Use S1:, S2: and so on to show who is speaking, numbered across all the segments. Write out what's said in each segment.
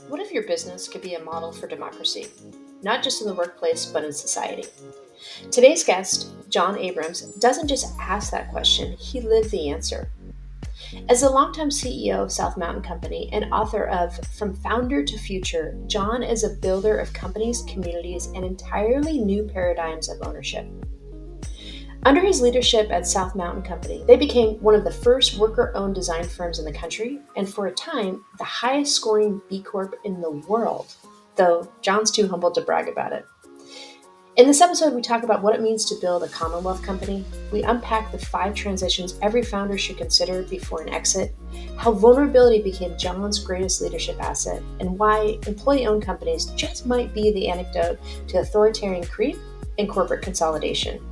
S1: What if your business could be a model for democracy, not just in the workplace, but in society? Today's guest, John Abrams, doesn't just ask that question, he lived the answer. As a longtime CEO of South Mountain Company and author of From Founder to Future, John is a builder of companies, communities, and entirely new paradigms of ownership. Under his leadership at South Mountain Company, they became one of the first worker-owned design firms in the country, and for a time, the highest scoring B Corp in the world, though John's too humble to brag about it. In this episode, we talk about what it means to build a CommonWealth company. We unpack the 5 transitions every founder should consider before an exit, how vulnerability became John's greatest leadership asset, and why employee-owned companies just might be the antidote to authoritarian creep and corporate consolidation.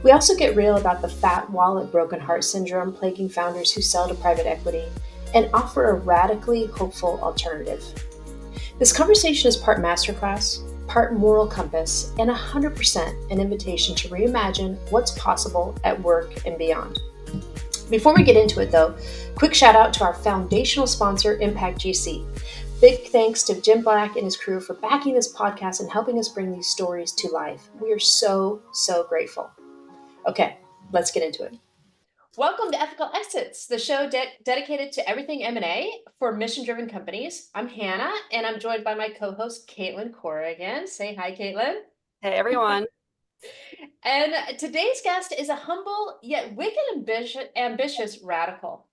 S1: We also get real about the fat wallet, broken heart syndrome plaguing founders who sell to private equity and offer a radically hopeful alternative. This conversation is part masterclass, part moral compass, and 100% an invitation to reimagine what's possible at work and beyond. Before we get into it though, quick shout out to our foundational sponsor, Impact GC. Big thanks to Jim Black and his crew for backing this podcast and helping us bring these stories to life. We are so grateful. Okay, let's get into it. Welcome to Ethical Exits, the show dedicated to everything M&A for mission-driven companies. I'm Hannah, and I'm joined by my co-host, Caitlin Corrigan. Say hi, Caitlin.
S2: Hey, everyone.
S1: And today's guest is a humble yet wicked ambitious radical,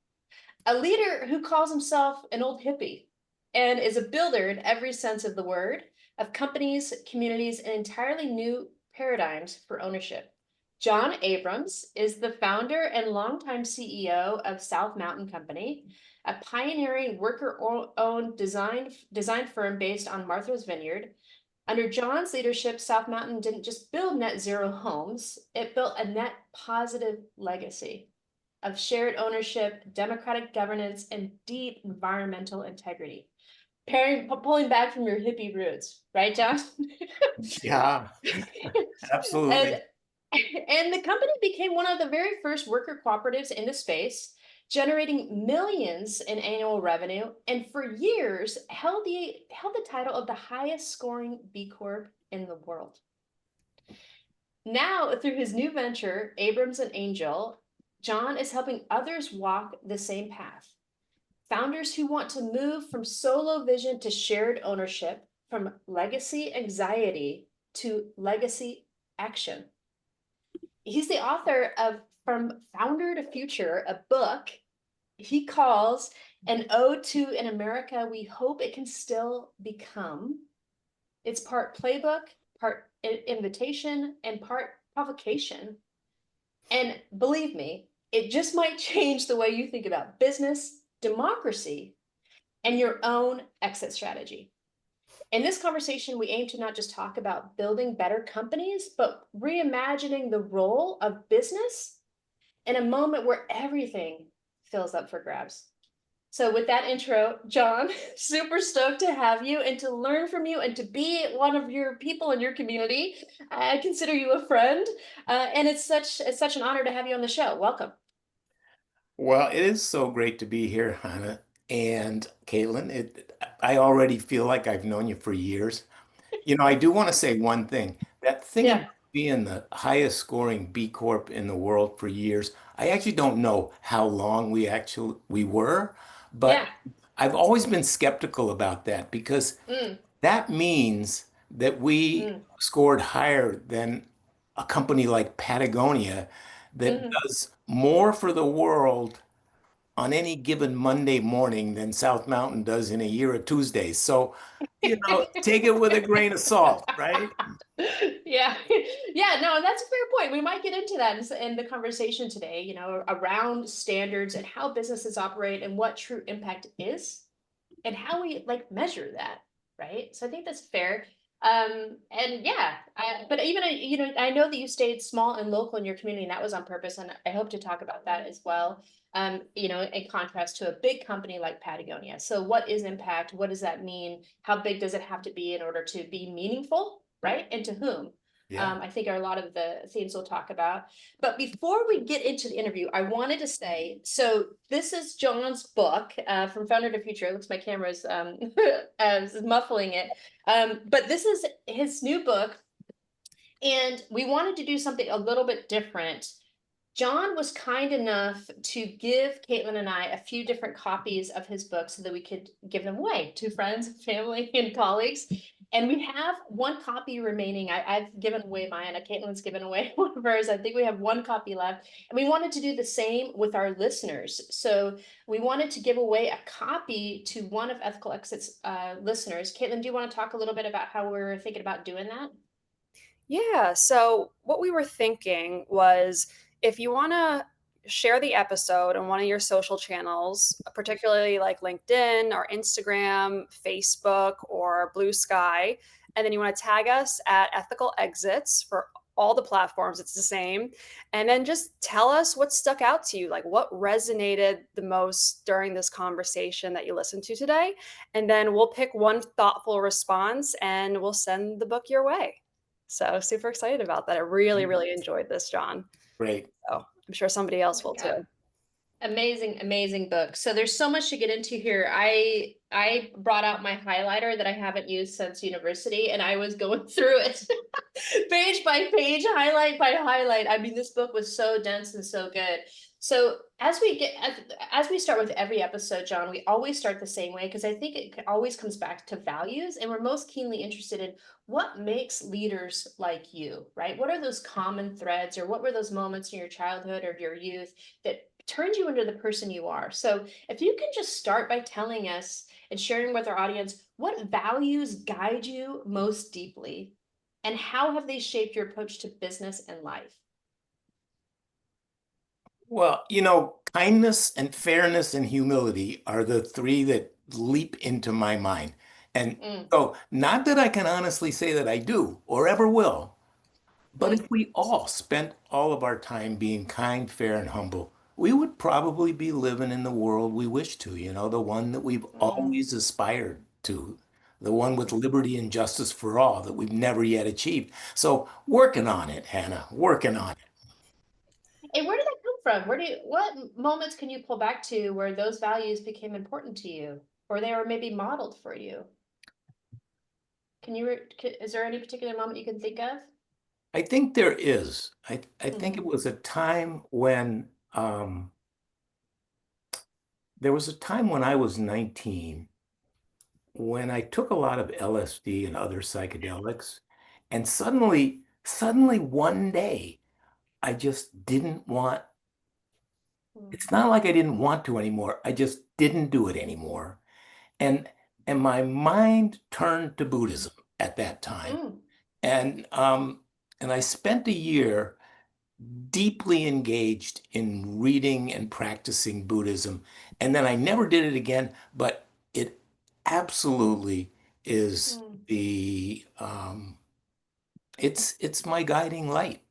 S1: a leader who calls himself an old hippie and is a builder in every sense of the word of companies, communities, and entirely new paradigms for ownership. John Abrams is the founder and longtime CEO of South Mountain Company, a pioneering worker-owned design firm based on Martha's Vineyard. Under John's leadership, South Mountain didn't just build net zero homes, it built a net positive legacy of shared ownership, democratic governance, and deep environmental integrity. Pulling back from your hippie roots, right, John?
S3: Yeah, absolutely.
S1: And the company became one of the very first worker cooperatives in the space, generating millions in annual revenue, and for years held the title of the highest scoring B Corp in the world. Now, through his new venture, Abrams and Angel, John is helping others walk the same path. Founders who want to move from solo vision to shared ownership, from legacy anxiety to legacy action. He's the author of From Founder to Future, a book he calls an ode to an America we hope it can still become. It's part playbook, part invitation, and part provocation. And believe me, it just might change the way you think about business, democracy, and your own exit strategy. In this conversation, we aim to not just talk about building better companies, but reimagining the role of business in a moment where everything fills up for grabs. So with that intro, John, super stoked to have you and to learn from you and to be one of your people in your community. I consider you a friend, and it's such an honor to have you on the show. Welcome.
S3: Well, it is so great to be here, Hannah and Caitlin. I already feel like I've known you for years. I do want to say one thing. That thing
S1: Yeah.
S3: about being the highest scoring B Corp in the world for years, I actually don't know how long we were,
S1: Yeah.
S3: but I've always been skeptical about that because
S1: Mm,
S3: that means that we
S1: mm,
S3: scored higher than a company like Patagonia that
S1: mm.
S3: does more for the world on any given Monday morning than South Mountain does in a year of Tuesdays. So, take it with a grain of salt, right?
S1: Yeah. Yeah, no, that's a fair point. We might get into that in the conversation today, around standards and how businesses operate and what true impact is and how we measure that, right? So I think that's fair. And yeah, but even I know that you stayed small and local in your community, and that was on purpose, and I hope to talk about that as well. In contrast to a big company like Patagonia. So what is impact? What does that mean? How big does it have to be in order to be meaningful, right? And to whom?
S3: Yeah.
S1: I think are a lot of the themes we'll talk about. But before we get into the interview, I wanted to say, so this is John's book, From Founder to Future. It looks my camera's is muffling it. But this is his new book, and we wanted to do something a little bit different. John was kind enough to give Caitlin and I a few different copies of his book so that we could give them away to friends, family, and colleagues. And we have one copy remaining. I've given away mine. Caitlin's given away one of hers. I think we have one copy left. And we wanted to do the same with our listeners. So we wanted to give away a copy to one of Ethical Exit's listeners. Caitlin, do you want to talk a little bit about how we're thinking about doing that?
S2: Yeah. So, what we were thinking was if you want to share the episode on one of your social channels, particularly like LinkedIn or Instagram, Facebook, or Blue Sky, and then you want to tag us at Ethical Exits for all the platforms, it's the same. And then just tell us what stuck out to you, like what resonated the most during this conversation that you listened to today. And then we'll pick one thoughtful response and we'll send the book your way. So super excited about that. I really, really enjoyed this, John.
S3: Great.
S2: So I'm sure somebody
S1: Oh
S2: else
S1: my
S2: will
S1: God.
S2: too.
S1: Amazing, amazing book. So there's so much to get into here. I brought out my highlighter that I haven't used since university, and I was going through it page by page, highlight by highlight. I mean, this book was so dense and so good. So as we start with every episode, John, we always start the same way because I think it always comes back to values, and we're most keenly interested in what makes leaders like you, right? What are those common threads, or what were those moments in your childhood or your youth that turned you into the person you are? So if you can just start by telling us and sharing with our audience what values guide you most deeply and how have they shaped your approach to business and life?
S3: Well, kindness and fairness and humility are the three that leap into my mind. And
S1: Mm,
S3: so, not that I can honestly say that I do or ever will, but
S1: mm,
S3: if we all spent all of our time being kind, fair, and humble, we would probably be living in the world we wish to, the one that we've
S1: mm.
S3: always aspired to, the one with liberty and justice for all that we've never yet achieved. So, working on it, Hannah, working on it.
S1: And where did that come from? What moments can you pull back to where those values became important to you, or they were maybe modeled for you? Is there any particular moment you can think of?
S3: I think there is. I think it
S1: Mm,
S3: was a time when there was a time when I was 19 when I took a lot of LSD and other psychedelics, and suddenly one day I just didn't want,
S1: mm,
S3: it's not like I didn't want to anymore. I just didn't do it anymore. And and my mind turned to Buddhism at that time.
S1: mm,
S3: And and I spent a year deeply engaged in reading and practicing Buddhism. And then I never did it again, but it absolutely is
S1: mm,
S3: it's my guiding light.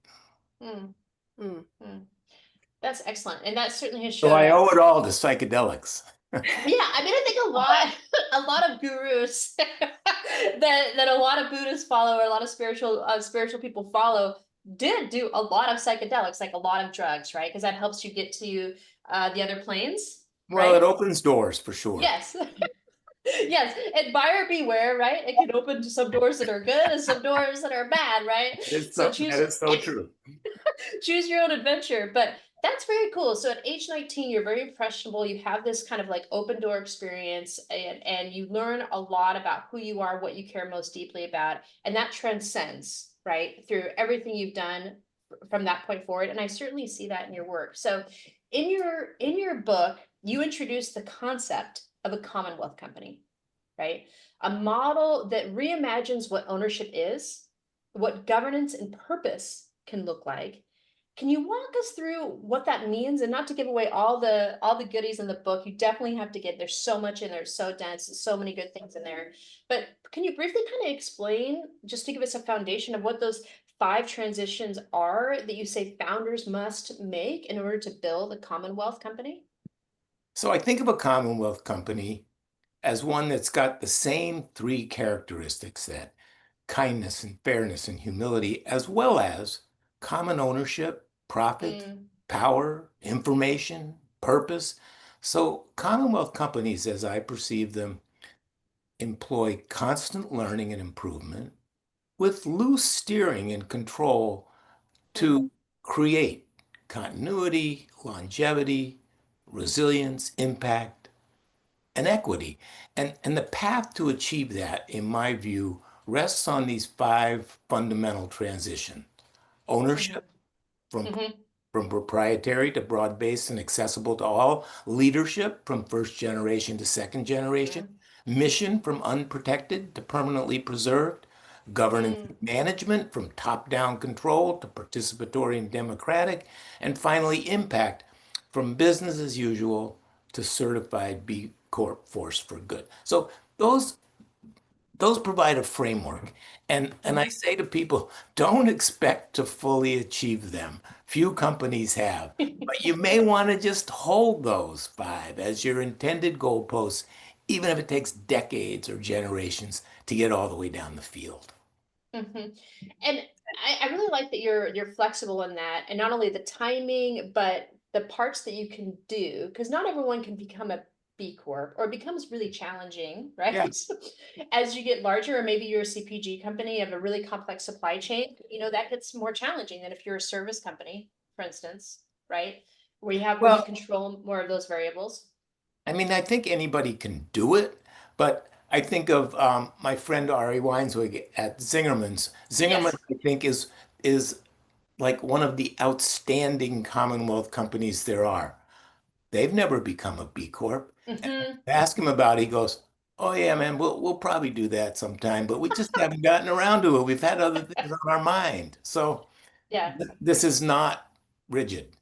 S1: mm,
S2: Mm.
S1: mm. That's excellent. And that certainly has
S3: So
S1: showed
S3: I
S1: up.
S3: owe it all to psychedelics.
S1: Yeah, I mean, I think a lot, a lot of gurus that a lot of Buddhists follow, or a lot of spiritual people follow, did do a lot of psychedelics, like a lot of drugs, right? Because that helps you get to the other planes,
S3: Well, it
S1: right?
S3: opens doors for sure.
S1: Yes, yes. And buyer beware, right? It can open to some doors that are good and some doors that are bad, right? So
S3: That is so true.
S1: choose your own adventure. But that's very cool. So at age 19, you're very impressionable. You have this kind of like open door experience, and you learn a lot about who you are, what you care most deeply about. And that transcends, right, through everything you've done from that point forward. And I certainly see that in your work. So in your book, you introduce the concept of a Commonwealth company, right? A model that reimagines what ownership is, what governance and purpose can look like. Can you walk us through what that means? And not to give away all the goodies in the book, you definitely have to get, there's so much in there, it's so dense, there's so many good things in there. But can you briefly kind of explain, just to give us a foundation of what those 5 transitions are that you say founders must make in order to build a Commonwealth company?
S3: So I think of a Commonwealth company as one that's got the same three characteristics that kindness and fairness and humility, as well as common ownership, profit,
S1: Mm,
S3: power, information, purpose. So Commonwealth companies, as I perceive them, employ constant learning and improvement with loose steering and control
S1: mhm,
S3: to create continuity, longevity, resilience, impact, and equity. And the path to achieve that, in my view, rests on these five fundamental transitions.
S1: mhm,
S3: Ownership, from
S1: mhm,
S3: from proprietary to broad-based and accessible to all, leadership from first generation to second generation,
S1: mhm,
S3: mission from unprotected to permanently preserved, governance and
S1: mm,
S3: management from top-down control to participatory and democratic, and finally impact from business as usual to certified B Corp force for good. So those those provide a framework. And I
S1: mhm.
S3: say to people, don't expect to fully achieve them. Few companies have, but you may want to just hold those five as your intended goalposts, even if it takes decades or generations to get all the way down the field.
S1: Mhm. And I really like that you're flexible in that, and not only the timing, but the parts that you can do, because not everyone can become a B Corp, or it becomes really challenging,
S3: Yeah.
S1: right? As you get larger, or maybe you're a CPG company, you have a really complex supply chain, that gets more challenging than if you're a service company, for instance, right? Where you
S3: Well,
S1: control more of those variables.
S3: I mean, I think anybody can do it, but I think of my friend Ari Weinswig at Zingerman's. Zingerman,
S1: Yes.
S3: I think, is like one of the outstanding Commonwealth companies there are. They've never become a B Corp. And
S1: Hmm.
S3: I ask him about it, he goes, "Oh yeah, man, we'll probably do that sometime, but we just haven't gotten around to it. We've had other things on our mind." So
S1: Yeah.
S3: this is not rigid.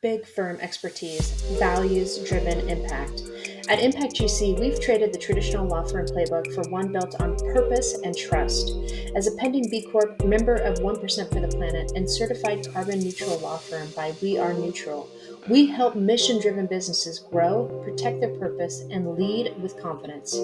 S1: Big firm expertise, values driven impact. At Impact GC, we've traded the traditional law firm playbook for one built on purpose and trust. As a pending B Corp, member of 1% for the Planet, and certified carbon neutral law firm by We Are Neutral, we help mission driven businesses grow, protect their purpose, and lead with confidence.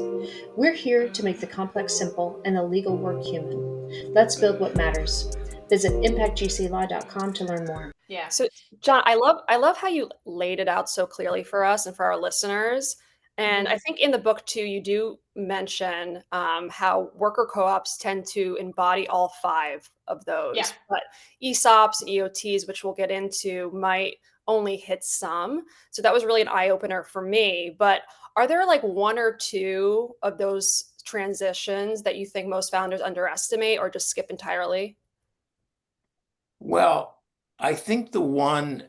S1: We're here to make the complex simple and the legal work human. Let's build what matters. Visit impactgclaw.com to learn more. Yeah.
S2: So, John, I love how you laid it out so clearly for us and for our listeners. And I
S1: Hmm.
S2: think in the book too, you do mention how worker co-ops tend to embody all five of
S1: Yeah.
S2: those, but ESOPs and EOTs, which we'll get into, might only hit some. So that was really an eye opener for me. But are there like one or two of those transitions that you think most founders underestimate or just skip entirely?
S3: Well, I think the one,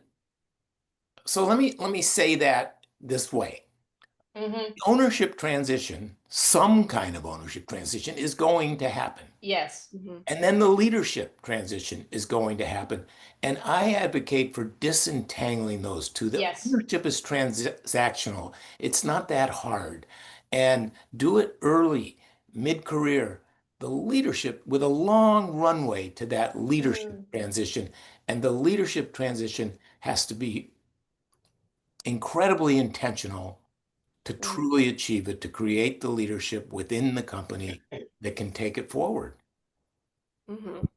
S3: so let me say that this way.
S1: Hmm.
S3: Ownership transition, some kind of ownership transition is going to happen.
S1: Yes.
S2: Mhm.
S3: And then the leadership transition is going to happen. And I advocate for disentangling those two. The
S1: Yes.
S3: ownership is transactional, it's not that hard. And do it early, mid career. The leadership with a long runway to that leadership
S1: Mm,
S3: transition. And the leadership transition has to be incredibly intentional to
S1: mm.
S3: truly achieve it, to create the leadership within the company that can take it forward.
S2: Mhm.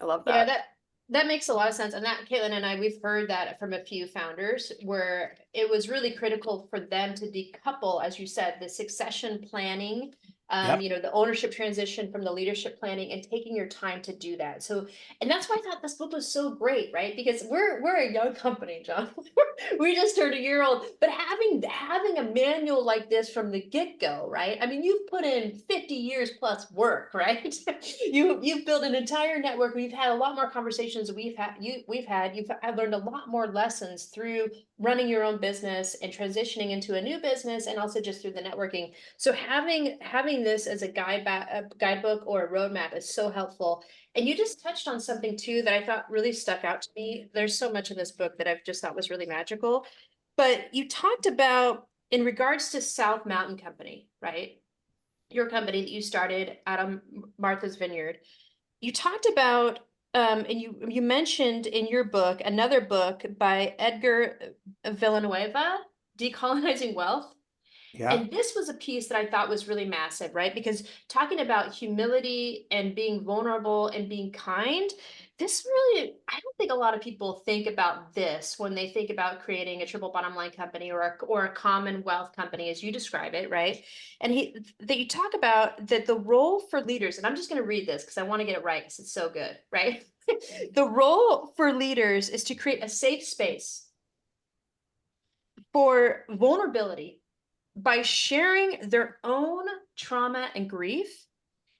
S2: I love
S1: Yeah,
S2: that.
S1: that makes a lot of sense. And that Caitlin and I, we've heard that from a few founders where it was really critical for them to decouple, as you said, the succession planning,
S3: Yep.
S1: the ownership transition from the leadership planning, and taking your time to do that. So, and that's why I thought this book was so great, right? Because we're a young company, John. We just turned a year old, but having a manual like this from the get-go, right? I mean, you've put in 50 years plus work, right? You've built an entire network. We've had a lot more conversations. I've learned a lot more lessons through running your own business and transitioning into a new business, and also just through the networking. So having this as a a guidebook or a roadmap is so helpful. And you just touched on something too that I thought really stuck out to me. There's so much in this book that I've just thought was really magical. But you talked about in regards to South Mountain Company, right? Your company that you started out of Martha's Vineyard. You talked about and you mentioned in your book another book by Edgar Villanueva, Decolonizing Wealth.
S3: Yeah.
S1: And this was a piece that I thought was really massive, right? Because talking about humility and being vulnerable and being kind, this really, I don't think a lot of people think about this when they think about creating a triple bottom line company or a commonwealth company, as you describe it, right? And that you talk about that the role for leaders, and I'm just going to read this because I want to get it right because it's so good, right? The role for leaders is to create a safe space for vulnerability by sharing their own trauma and grief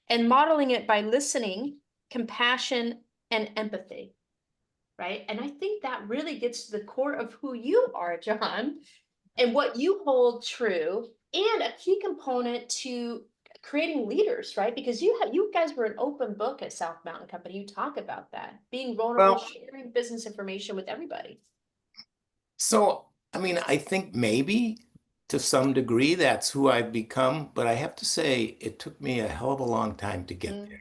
S1: and modeling it by listening, compassion, and empathy. Right. And I think that really gets to the core of who you are, John, and what you hold true, and a key component to creating leaders, right? Because you guys were an open book at South Mountain Company. You talk about that, being vulnerable,
S3: Well,
S1: sharing business information with everybody.
S3: so, I mean, I think maybe to some degree that's who I've become, but I have to say it took me a hell of a long time to get
S1: Mm,
S3: there.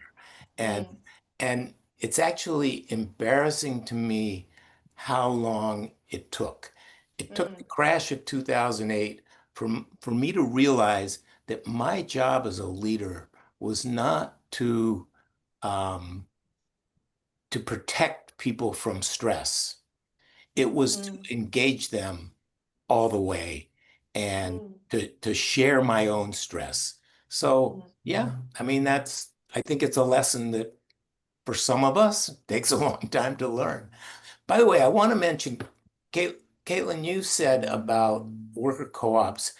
S3: And
S1: mm,
S3: and it's actually embarrassing to me how long it took. It took the
S1: mm,
S3: crash of 2008 for me to realize that my job as a leader was not um, to protect people from stress. It was to
S1: mm,
S3: engage them all the way and
S1: mm,
S3: to share my own stress. So,
S1: mm.
S3: yeah, I mean, I think it's a lesson that for some of us takes a long time to learn. By the way, I want to mention, Caitlin, you said about worker co-ops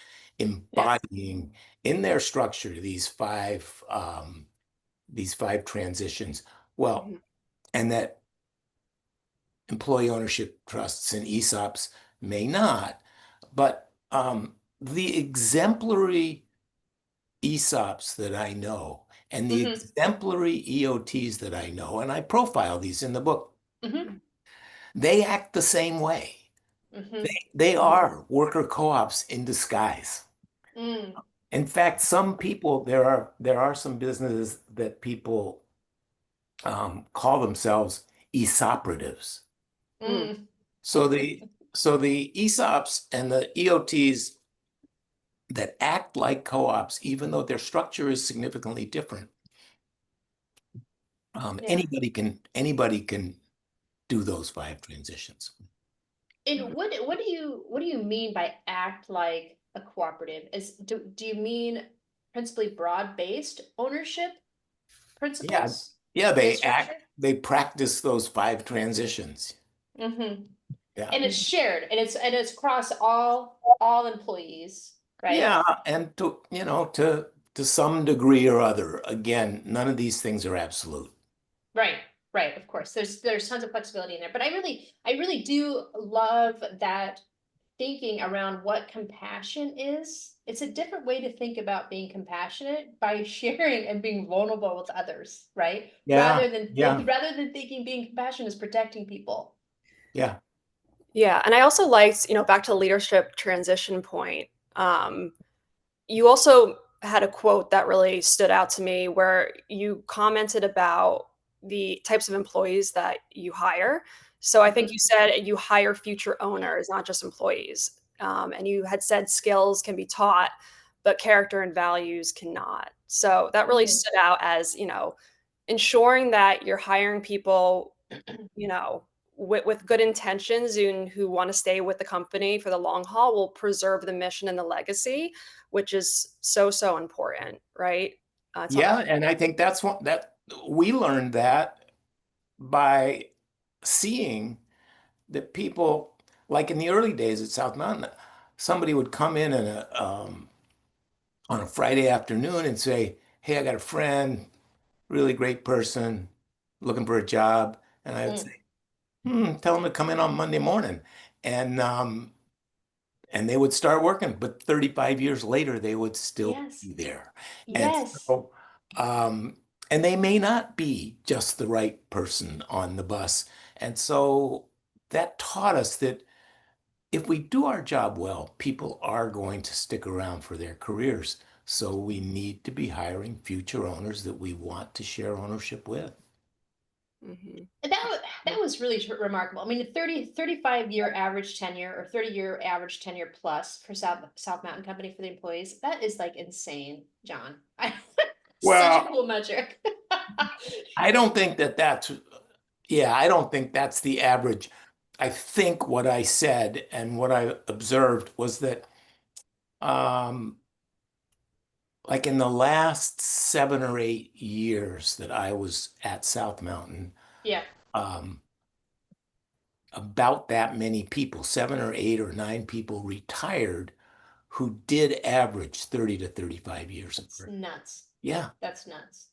S1: Yeah.
S3: embodying in their structure these five transitions. Well,
S2: Mhm.
S3: and that employee ownership trusts and ESOPs may not, but the exemplary ESOPs that I know and the
S1: Hmm.
S3: exemplary EOTs that I know, and I profile these in the book,
S1: Hmm.
S3: they act the same way.
S1: Hmm.
S3: They are worker co-ops in disguise.
S1: Mm,
S3: In fact, some people, there are some businesses that people call themselves ESOPeratives.
S2: Mm.
S1: mm.
S3: So the ESOPs and the EOTs that act like co-ops, even though their structure is significantly different,
S1: Yeah.
S3: anybody can do those five transitions.
S1: And what do you mean by act like a cooperative? Do you mean principally broad-based ownership
S3: Yeah,
S1: principles
S3: yeah,
S1: and structure?
S3: they practice those five transitions.
S1: Hmm.
S3: Yeah.
S1: And it's shared, and it's across all employees, right?
S3: Yeah, and to some degree or other, again, none of these things are absolute.
S1: Right, right, of course. There's tons of flexibility in there. But I really do love that thinking around what compassion is. It's a different way to think about being compassionate by sharing and being vulnerable with others, right?
S3: Yeah, yeah,
S1: Rather than thinking being compassionate is protecting people.
S3: yeah,
S2: Yeah, and I also liked, back to the leadership transition point. Um, you also had a quote that really stood out to me where you commented about the types of employees that you hire. So I think
S1: Mhm,
S2: you said you hire future owners, not just employees. And you had said skills can be taught, but character and values cannot. So that really
S1: mhm,
S2: stood out as, ensuring that you're hiring people, you know, with good intentions and who want to stay with the company for the long haul will preserve the mission and the legacy, which is so, so important, right?
S3: yeah. And I think that's what that we learned that by seeing that people, like in the early days at South Mountain, somebody would come in on a Friday afternoon and say, "Hey, I got a friend, really great person, looking for a job," and I would
S1: mm.
S3: say, "Tell them to come in on Monday morning," and they would start working, but 35 years later, they would still
S1: Yes,
S3: be there. And
S1: yes.
S3: so, and they may not be just the right person on the bus. And so that taught us that if we do our job well, people are going to stick around for their careers. So we need to be hiring future owners that we want to share ownership with.
S2: Mhm.
S1: And that was really remarkable. I mean, a 35-year average tenure or 30-year average tenure plus for South Mountain Company for the employees, that is like insane, John. Such a
S3: Well,
S1: cool metric.
S3: I don't think yeah, I don't think that's the average. I think what I said and what I observed was that, um, like in the last 7 or 8 years that I was at South Mountain,
S1: Yeah.
S3: um, about that many people, 7 or 8 or 9 people retired who did average 30 to 35 years of
S1: That's
S3: work.
S1: nuts.
S3: Yeah.
S1: That's nuts.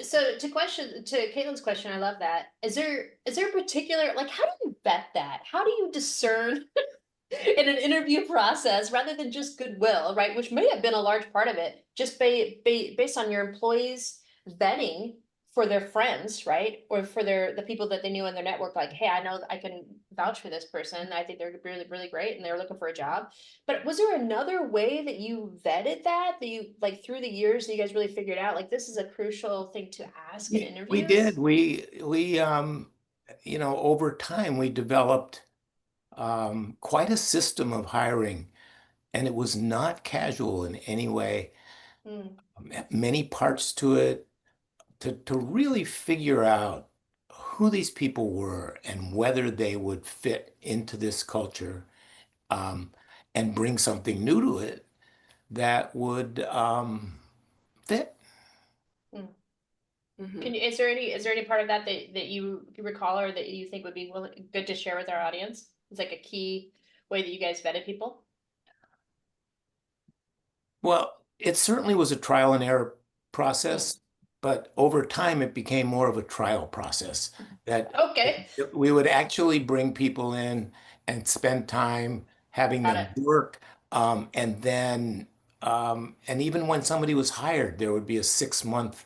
S1: So to Caitlin's question, I love that. Is there a particular, like, how do you vet that? How do you discern in an interview process rather than just goodwill, right? Which may have been a large part of it, just based on your employees vetting for their friends, right? Or for the people that they knew in their network, like, hey, I know I can vouch for this person. I think they're really, really great and they're looking for a job. But was there another way that you vetted that you, like, through the years that you guys really figured out, like, this is a crucial thing to ask in
S3: We did.
S1: interviews?
S3: Over time we developed quite a system of hiring, and it was not casual in any way.
S1: Mm,
S3: Many parts to it to really figure out who these people were and whether they would fit into this culture, um, and bring something new to it that would fit.
S1: mm.
S2: Mhm.
S1: Is there any part of that that you recall or that you think would be good to share with our audience? It's like a key way that you guys vetted people.
S3: Well, it certainly was a trial and error
S1: Hmm.
S3: process, but over time it became more of a trial process that
S1: Okay,
S3: we would actually bring people in and spend time having
S1: got it.
S3: them work. And even when somebody was hired, there would be a 6 month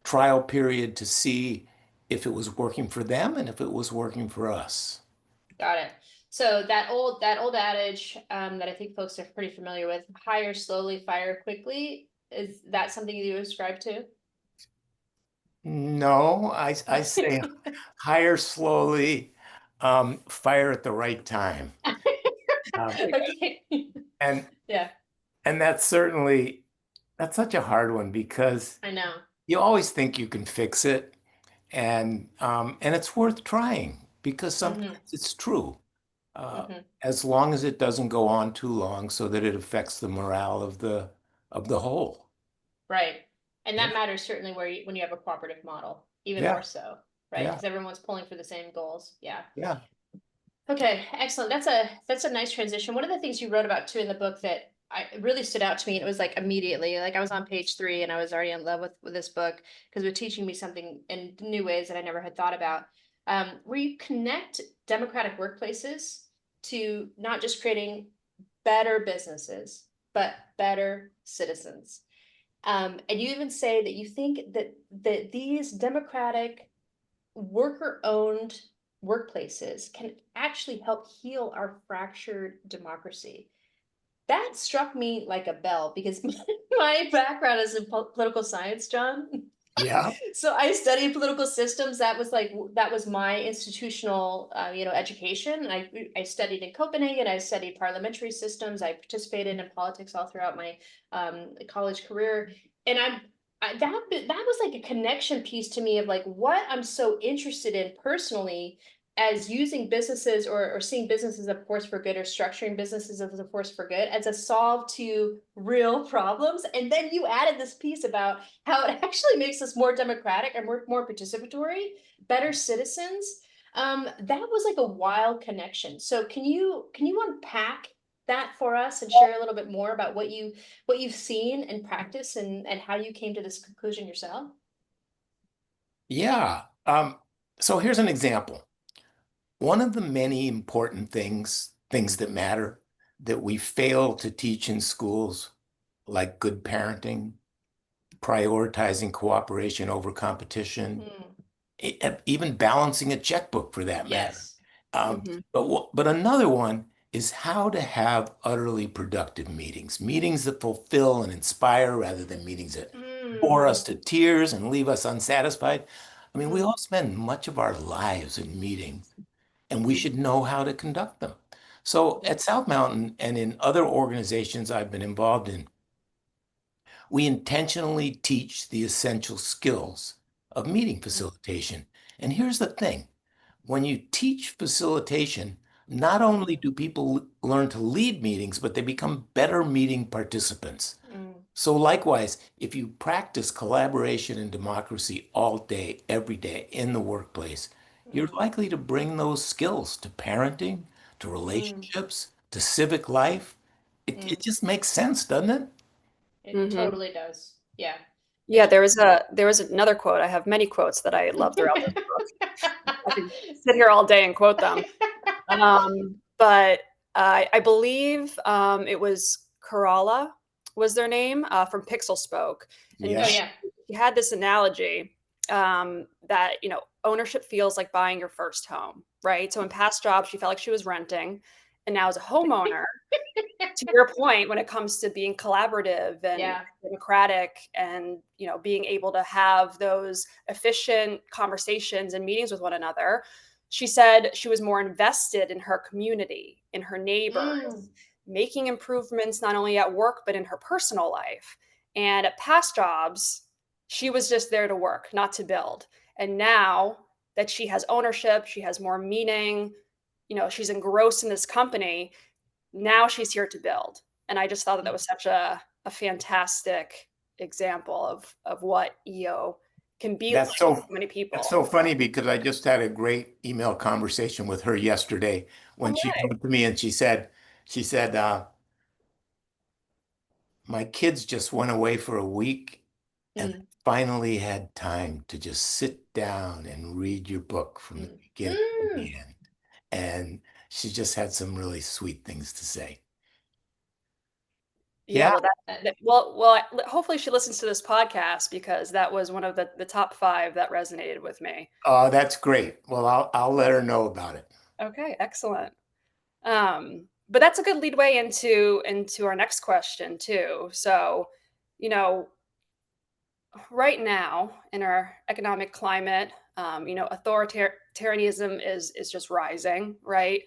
S3: trial period to see if it was working for them and if it was working for us.
S1: Got it. So that old adage that I think folks are pretty familiar with, hire slowly, fire quickly, is that something you ascribe to?
S3: No, I say hire slowly, fire at the right time. Um,
S1: Okay.
S3: and
S1: Yeah,
S3: and that's such a hard one because
S1: I know.
S3: you always think you can fix it, and it's worth trying because sometimes
S1: Hmm.
S3: it's true. Uh,
S1: Hmm.
S3: as long as it doesn't go on too long so that it affects the morale of the whole.
S1: Right. And
S3: Yeah,
S1: that matters certainly when you have a cooperative model, even more
S3: yeah,
S1: so, right?
S3: yeah,
S1: Because everyone's pulling for the same goals. Yeah.
S3: yeah.
S1: Okay, excellent. That's a nice transition. One of the things you wrote about too in the book that I really stood out to me, and it was like immediately, like I was on page 3 and I was already in love with this book because it was teaching me something in new ways that I never had thought about. Where you connect democratic workplaces to not just creating better businesses, but better citizens. And you even say that you think that these democratic worker-owned workplaces can actually help heal our fractured democracy. That struck me like a bell because my background is in political science, John.
S3: Yeah.
S1: So I studied political systems. That was my institutional education. I studied in Copenhagen. I studied parliamentary systems. I participated in politics all throughout my college career, and that was like a connection piece to me of like what I'm so interested in personally as using businesses or seeing businesses as a force for good or structuring businesses as a force for good as a solve to real problems. And then you added this piece about how it actually makes us more democratic and more participatory, better citizens. That was like a wild connection. So can you unpack that for us and share a little bit more about what you've seen in practice and how you came to this conclusion yourself?
S3: Yeah. So here's an example. One of the many important things that matter that we fail to teach in schools, like good parenting, prioritizing cooperation over competition,
S1: Mm,
S3: even balancing a checkbook for that matter.
S1: yes.
S2: Mhm.
S3: But another one is how to have utterly productive meetings that fulfill and inspire rather than meetings that bore us
S1: Mm,
S3: to tears and leave us unsatisfied. I mean, we all spend much of our lives in meetings, and we
S1: Mhm.
S3: should know how to conduct them. So
S1: Yep.
S3: at South Mountain and in other organizations I've been involved in, we intentionally teach the essential skills of meeting facilitation. And here's the thing, when you teach facilitation, not only do people learn to lead meetings, but they become better meeting participants.
S1: Mm.
S3: So likewise, if you practice collaboration and democracy all day, every day in the workplace, you're
S1: Mm.
S3: likely to bring those skills to parenting, to
S1: Mm.
S3: relationships, to civic life. It
S1: Mm.
S3: just makes sense, doesn't it?
S1: It
S2: Hmm.
S1: totally does. Yeah.
S2: Yeah,
S1: It.
S2: there was another quote. I have many quotes that I love throughout this book. I could sit here all day and quote them. But I believe it was Kerala was their name from Pixel Spoke, and
S1: Oh
S3: Yeah.
S1: yeah.
S2: she had this analogy that ownership feels like buying your first home, right? So in past jobs, she felt like she was renting, and now as a homeowner, to your point, when it comes to being collaborative and
S1: Yeah.
S2: democratic and being able to have those efficient conversations and meetings with one another, she said she was more invested in her community, in her
S1: Mm.
S2: neighbors, making improvements not only at work but in her personal life. And at past jobs, she was just there to work, not to build. And now that she has ownership, she has more meaning, she's engrossed in this company, now she's here to build. And I just thought that that was such a fantastic example of what EO can be like
S3: That's
S2: for
S3: so
S2: so many
S3: that's
S2: people.
S3: so funny because I just had a great email conversation with her yesterday
S2: Oh,
S3: when she
S2: nice.
S3: wrote to me and she said, my kids just went away for a week and
S1: Mm.
S3: finally had time to just sit down and read your book from the
S1: Mm.
S3: beginning to
S1: Mm.
S3: the end. And she just had some really sweet things to say.
S2: Yeah,
S3: Yeah.
S2: well,
S1: Uh,
S2: hopefully she listens to this podcast because that was one of the top 5 that resonated with me.
S3: Oh, that's great. Well, I'll let her know about it.
S2: Okay, excellent. But that's a good lead way into our next question too. So, you know, right now in our economic climate, authoritarianism is just rising, right?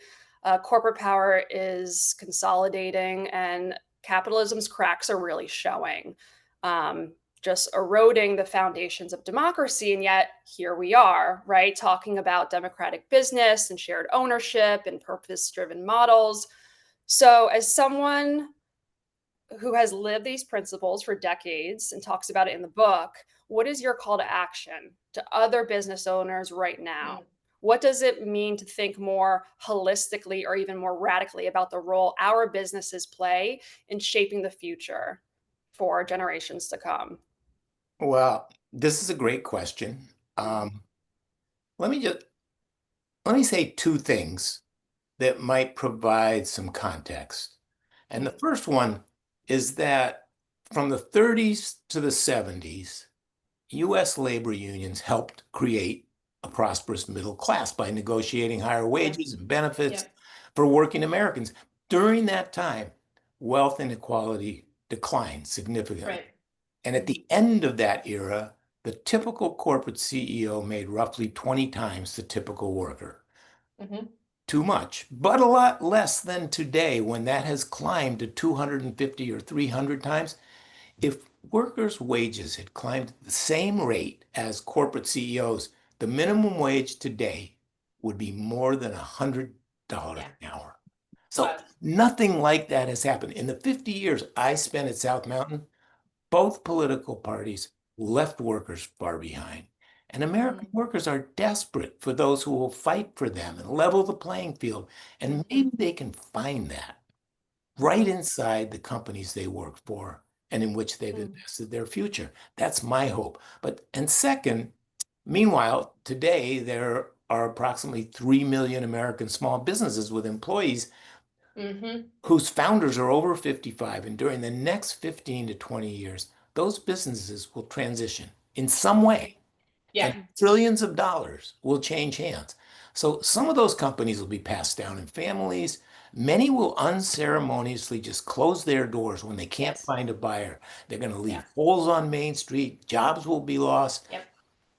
S2: Corporate power is consolidating, and capitalism's cracks are really showing, um, just eroding the foundations of democracy. And yet here we are, right, talking about democratic business and shared ownership and purpose-driven models. So, as someone who has lived these principles for decades and talks about it in the book, what is your call to action to other business owners right now?
S1: mm.
S2: What does it mean to think more holistically or even more radically about the role our businesses play in shaping the future for generations to come?
S3: Well, this is a great question.
S1: Mm.
S3: Let me just let me say two things that might provide some context. And the
S1: Mm.
S3: first one is that from the 30s to the 70s, US labor unions helped create a prosperous middle class by negotiating higher
S1: Yeah.
S3: wages and benefits
S1: Yeah.
S3: for working Americans. During that time, wealth inequality declined significantly.
S1: Right.
S3: And at
S1: Mm.
S3: the end of that era, the typical corporate CEO made roughly 20 times the typical worker.
S1: Mm-hmm.
S3: Too much, but a lot less than today when that has climbed to 250 or 300 times. If workers' wages had climbed at the same rate as corporate CEOs, the minimum wage today would be more than $100
S1: Yeah.
S3: an hour. So
S1: Wow.
S3: nothing like that has happened. In the 50 years I spent at South Mountain, both political parties left workers far behind. And American
S1: Mm.
S3: workers are desperate for those who will fight for them and level the playing field. And
S1: Mm-hmm.
S3: maybe they can find that right
S1: Mm-hmm.
S3: inside the companies they work for and in which they've
S1: Mm.
S3: invested their future. That's my hope. And second, meanwhile, today there are approximately 3 million American small businesses with employees
S1: Mm-hmm.
S3: whose founders are over 55. And during the next 15 to 20 years, those businesses will transition in some
S1: Mm.
S3: way
S1: Yeah.
S3: and trillions of dollars will change hands. So some of those companies will be passed down in families. Many will unceremoniously just close their doors when they can't
S1: Yes.
S3: find a buyer. They're going to
S1: Yeah.
S3: leave holes on Main Street. Jobs will be lost.
S1: Yep.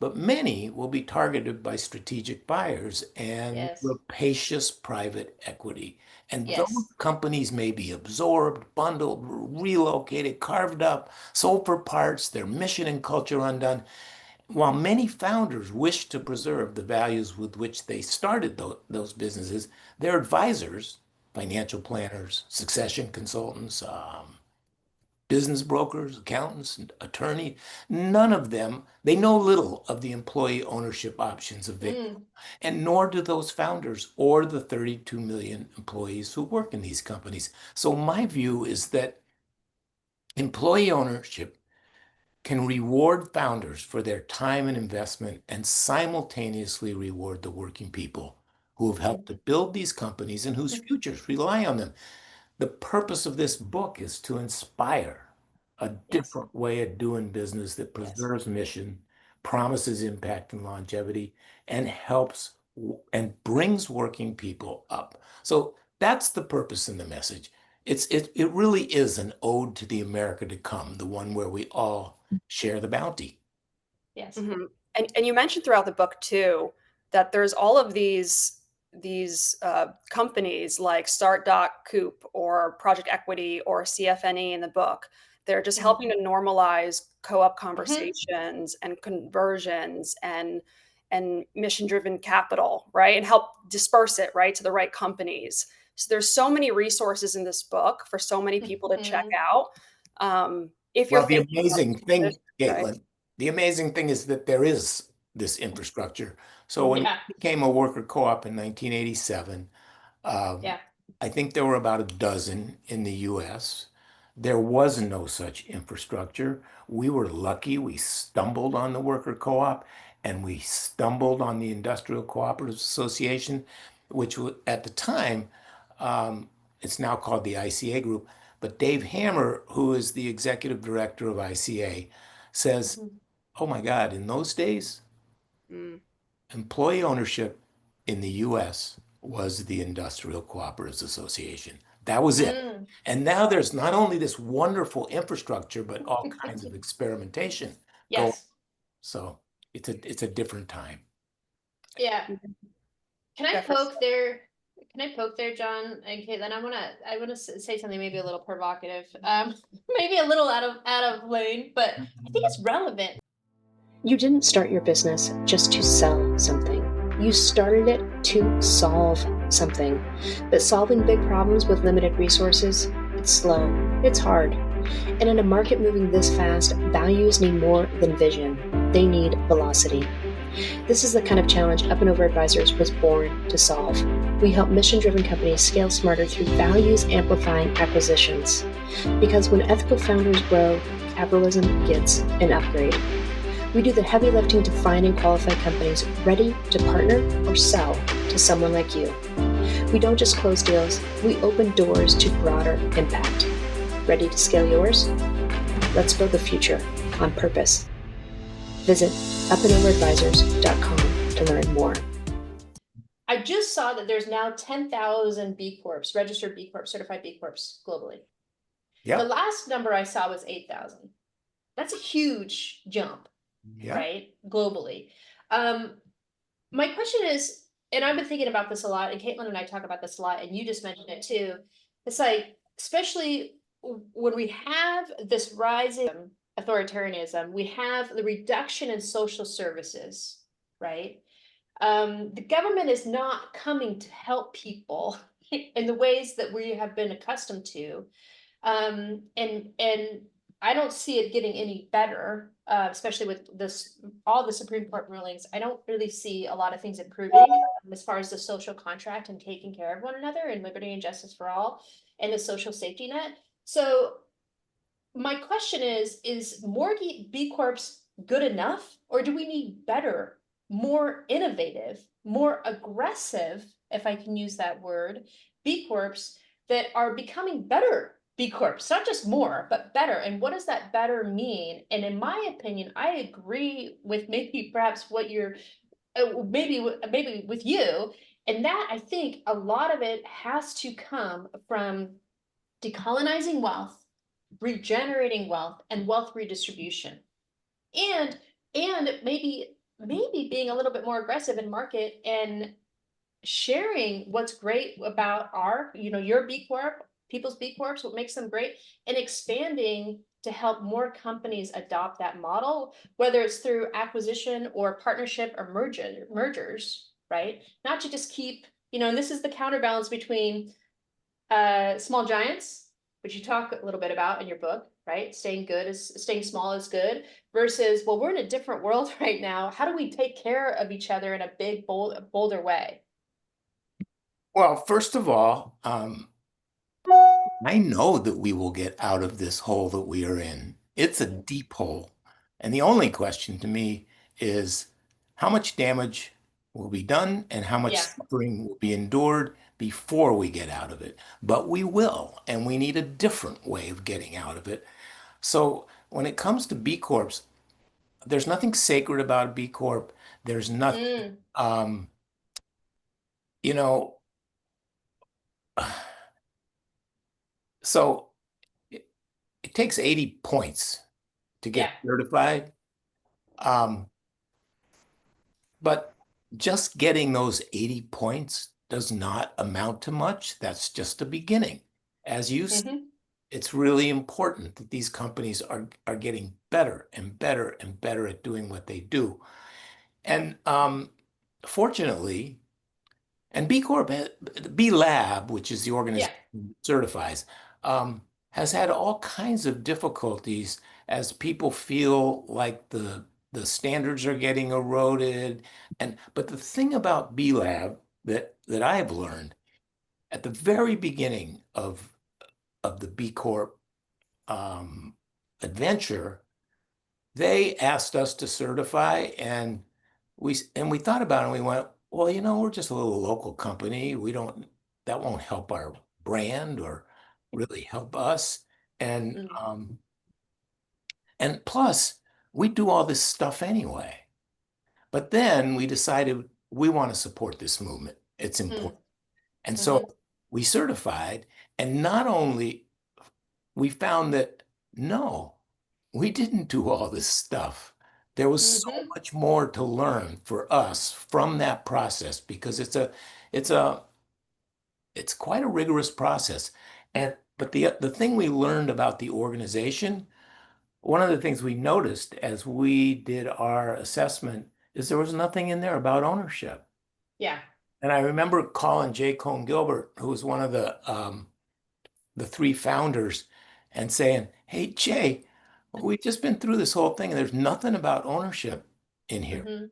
S3: but many will be targeted by strategic buyers and
S1: Yes.
S3: rapacious private equity. And those
S1: Yes.
S3: companies may be absorbed, bundled, relocated, carved up, sold for parts, their mission and culture undone. While many founders wish to preserve the values with which they started those businesses, their advisors, financial planners, succession consultants, business brokers, accountants, attorneys, none of them, they know little of the employee ownership options available.
S1: Mm.
S3: And nor do those founders or the 32 million employees who work in these companies. So my view is that employee ownership can reward founders for their time and investment and simultaneously reward the working people who have helped to build these companies and whose futures rely on them. The purpose of this book is to inspire a
S1: Yes.
S3: different way of doing business that
S1: Yes.
S3: preserves mission, promises impact and longevity, and helps and brings working people up. So that's the purpose in the message. It really is an ode to the America to come, the one where we all share the bounty.
S1: Yes.
S2: Mhm. And you mentioned throughout the book too that there's all of these companies like Start.Coop or Project Equity or CFNE in the book. They're just
S1: Mhm.
S2: helping to normalize co-op
S1: Mhm.
S2: conversations and conversions and mission-driven capital, right? And help disperse it right to the right companies. So there's so many resources in this book for so many people to check
S1: Mhm.
S2: out. If you're
S3: Well, the
S2: thinking about
S3: amazing
S2: it,
S3: thing,
S2: right?
S3: Caitlin, the amazing thing is that there is this infrastructure. So when
S1: Yeah.
S3: we became a worker co-op in 1987, um,
S1: Yeah.
S3: I think there were about a dozen in the US. There was no such infrastructure. We were lucky. We stumbled on the worker co-op and we stumbled on the Industrial Cooperative Association, which at the time, um, it's now called the ICA Group. But Dave Hammer, who is the executive director of ICA, says,
S1: Mhm.
S3: oh my God, in those days,
S2: Mm.
S3: employee ownership in the US was the Industrial Cooperatives Association. That was it.
S1: Mm.
S3: And now there's not only this wonderful infrastructure, but all kinds of experimentation going.
S1: Yes.
S3: So it's a different time.
S1: Yeah. Can I
S2: Definitely.
S1: poke there? Can I poke there, John and Caitlin? I wanna say something maybe a little provocative, maybe a little out of lane, but I think it's relevant. You didn't start your business just to sell something. You started it to solve something. But solving big problems with limited resources, it's slow, it's hard. And in a market moving this fast, values need more than vision. They need velocity. This is the kind of challenge Up and Over Advisors was born to solve. We help mission-driven companies scale smarter through values-amplifying acquisitions. Because when ethical founders grow, capitalism gets an upgrade. We do the heavy lifting to find and qualify companies ready to partner or sell to someone like you. We don't just close deals, we open doors to broader impact. Ready to scale yours? Let's build the future on purpose. Visit upandoveradvisors.com to learn more. I just saw that there's now 10,000 B Corps, registered B Corps, certified B Corps globally. The
S3: Yeah,
S1: last number I saw was 8,000. That's a huge jump,
S3: yeah.
S1: right? Globally. Um, my question is, and I've been thinking about this a lot, and Caitlin and I talk about this a lot, and you just mentioned it too. It's like, especially when we have this rising authoritarianism, we have the reduction in social services, right? The government is not coming to help people in the ways that we have been accustomed to. And I don't see it getting any better, especially with this all the Supreme Court rulings. I don't really see a lot of things improving as far as the social contract and taking care of one another and liberty and justice for all and the social safety net. So my question is more B Corps good enough, or do we need better, more innovative, more aggressive, if I can use that word, B Corps that are becoming better B Corps, not just more, but better? And what does that better mean? And in my opinion, I agree with maybe perhaps what you're, maybe with you, and that I think a lot of it has to come from decolonizing wealth, regenerating wealth, and wealth redistribution. And and maybe maybe being a little bit more aggressive in market and sharing what's great about our, your B Corp, people's B Corps, what makes them great, and expanding to help more companies adopt that model, whether it's through acquisition or partnership or mergers, right? Not to just keep, and this is the counterbalance between small giants, which you talk a little bit about in your book, right? Staying small is good, versus, well, we're in a different world right now. How do we take care of each other in a big, bolder way?
S3: Well, first of all, I know that we will get out of this hole that we are in. It's a
S1: Mhm.
S3: deep hole. And the only question to me is how much damage will be done and how much
S1: Yeah.
S3: suffering will be endured before we get out of it. But we will, and we need a different way of getting out of it. So when it comes to B Corps, there's nothing sacred about a B Corp. There's nothing,
S1: Mm,
S3: um, you know, so it, it takes 80 points to
S1: yeah.
S3: get certified. Um, but just getting those 80 points does not amount to much. That's just a beginning. As you said,
S1: Hmm.
S3: it's really important that these companies are getting better and better and better at doing what they do. And fortunately, and B Corp, B Lab, which is the
S1: Yeah.
S3: organization that certifies, has had all kinds of difficulties as people feel like the standards are getting eroded. And but the thing about B Lab that I've learned at the very beginning of the B Corp um, adventure, they asked us to certify, and we thought about it and we went, well, we're just a little local company. We don't That won't help our brand or really help us. And
S1: Mm,
S3: and plus, we do all this stuff anyway. But then we decided we want to support this movement. It's
S1: mm,
S3: important. And so
S1: hmm.
S3: we certified, and not only we found that no, we didn't do all this stuff. There was so
S1: Hmm.
S3: much more to learn for us from that process because it's a it's quite a rigorous process. And but the thing we learned about the organization, one of the things we noticed as we did our assessment is there was nothing in there about ownership.
S1: Yeah.
S3: And I remember calling J. Cone Gilbert, who was one of the three founders, and saying, "Hey, Jay, we've just been through this whole thing and there's nothing about ownership in here."
S1: Hmm.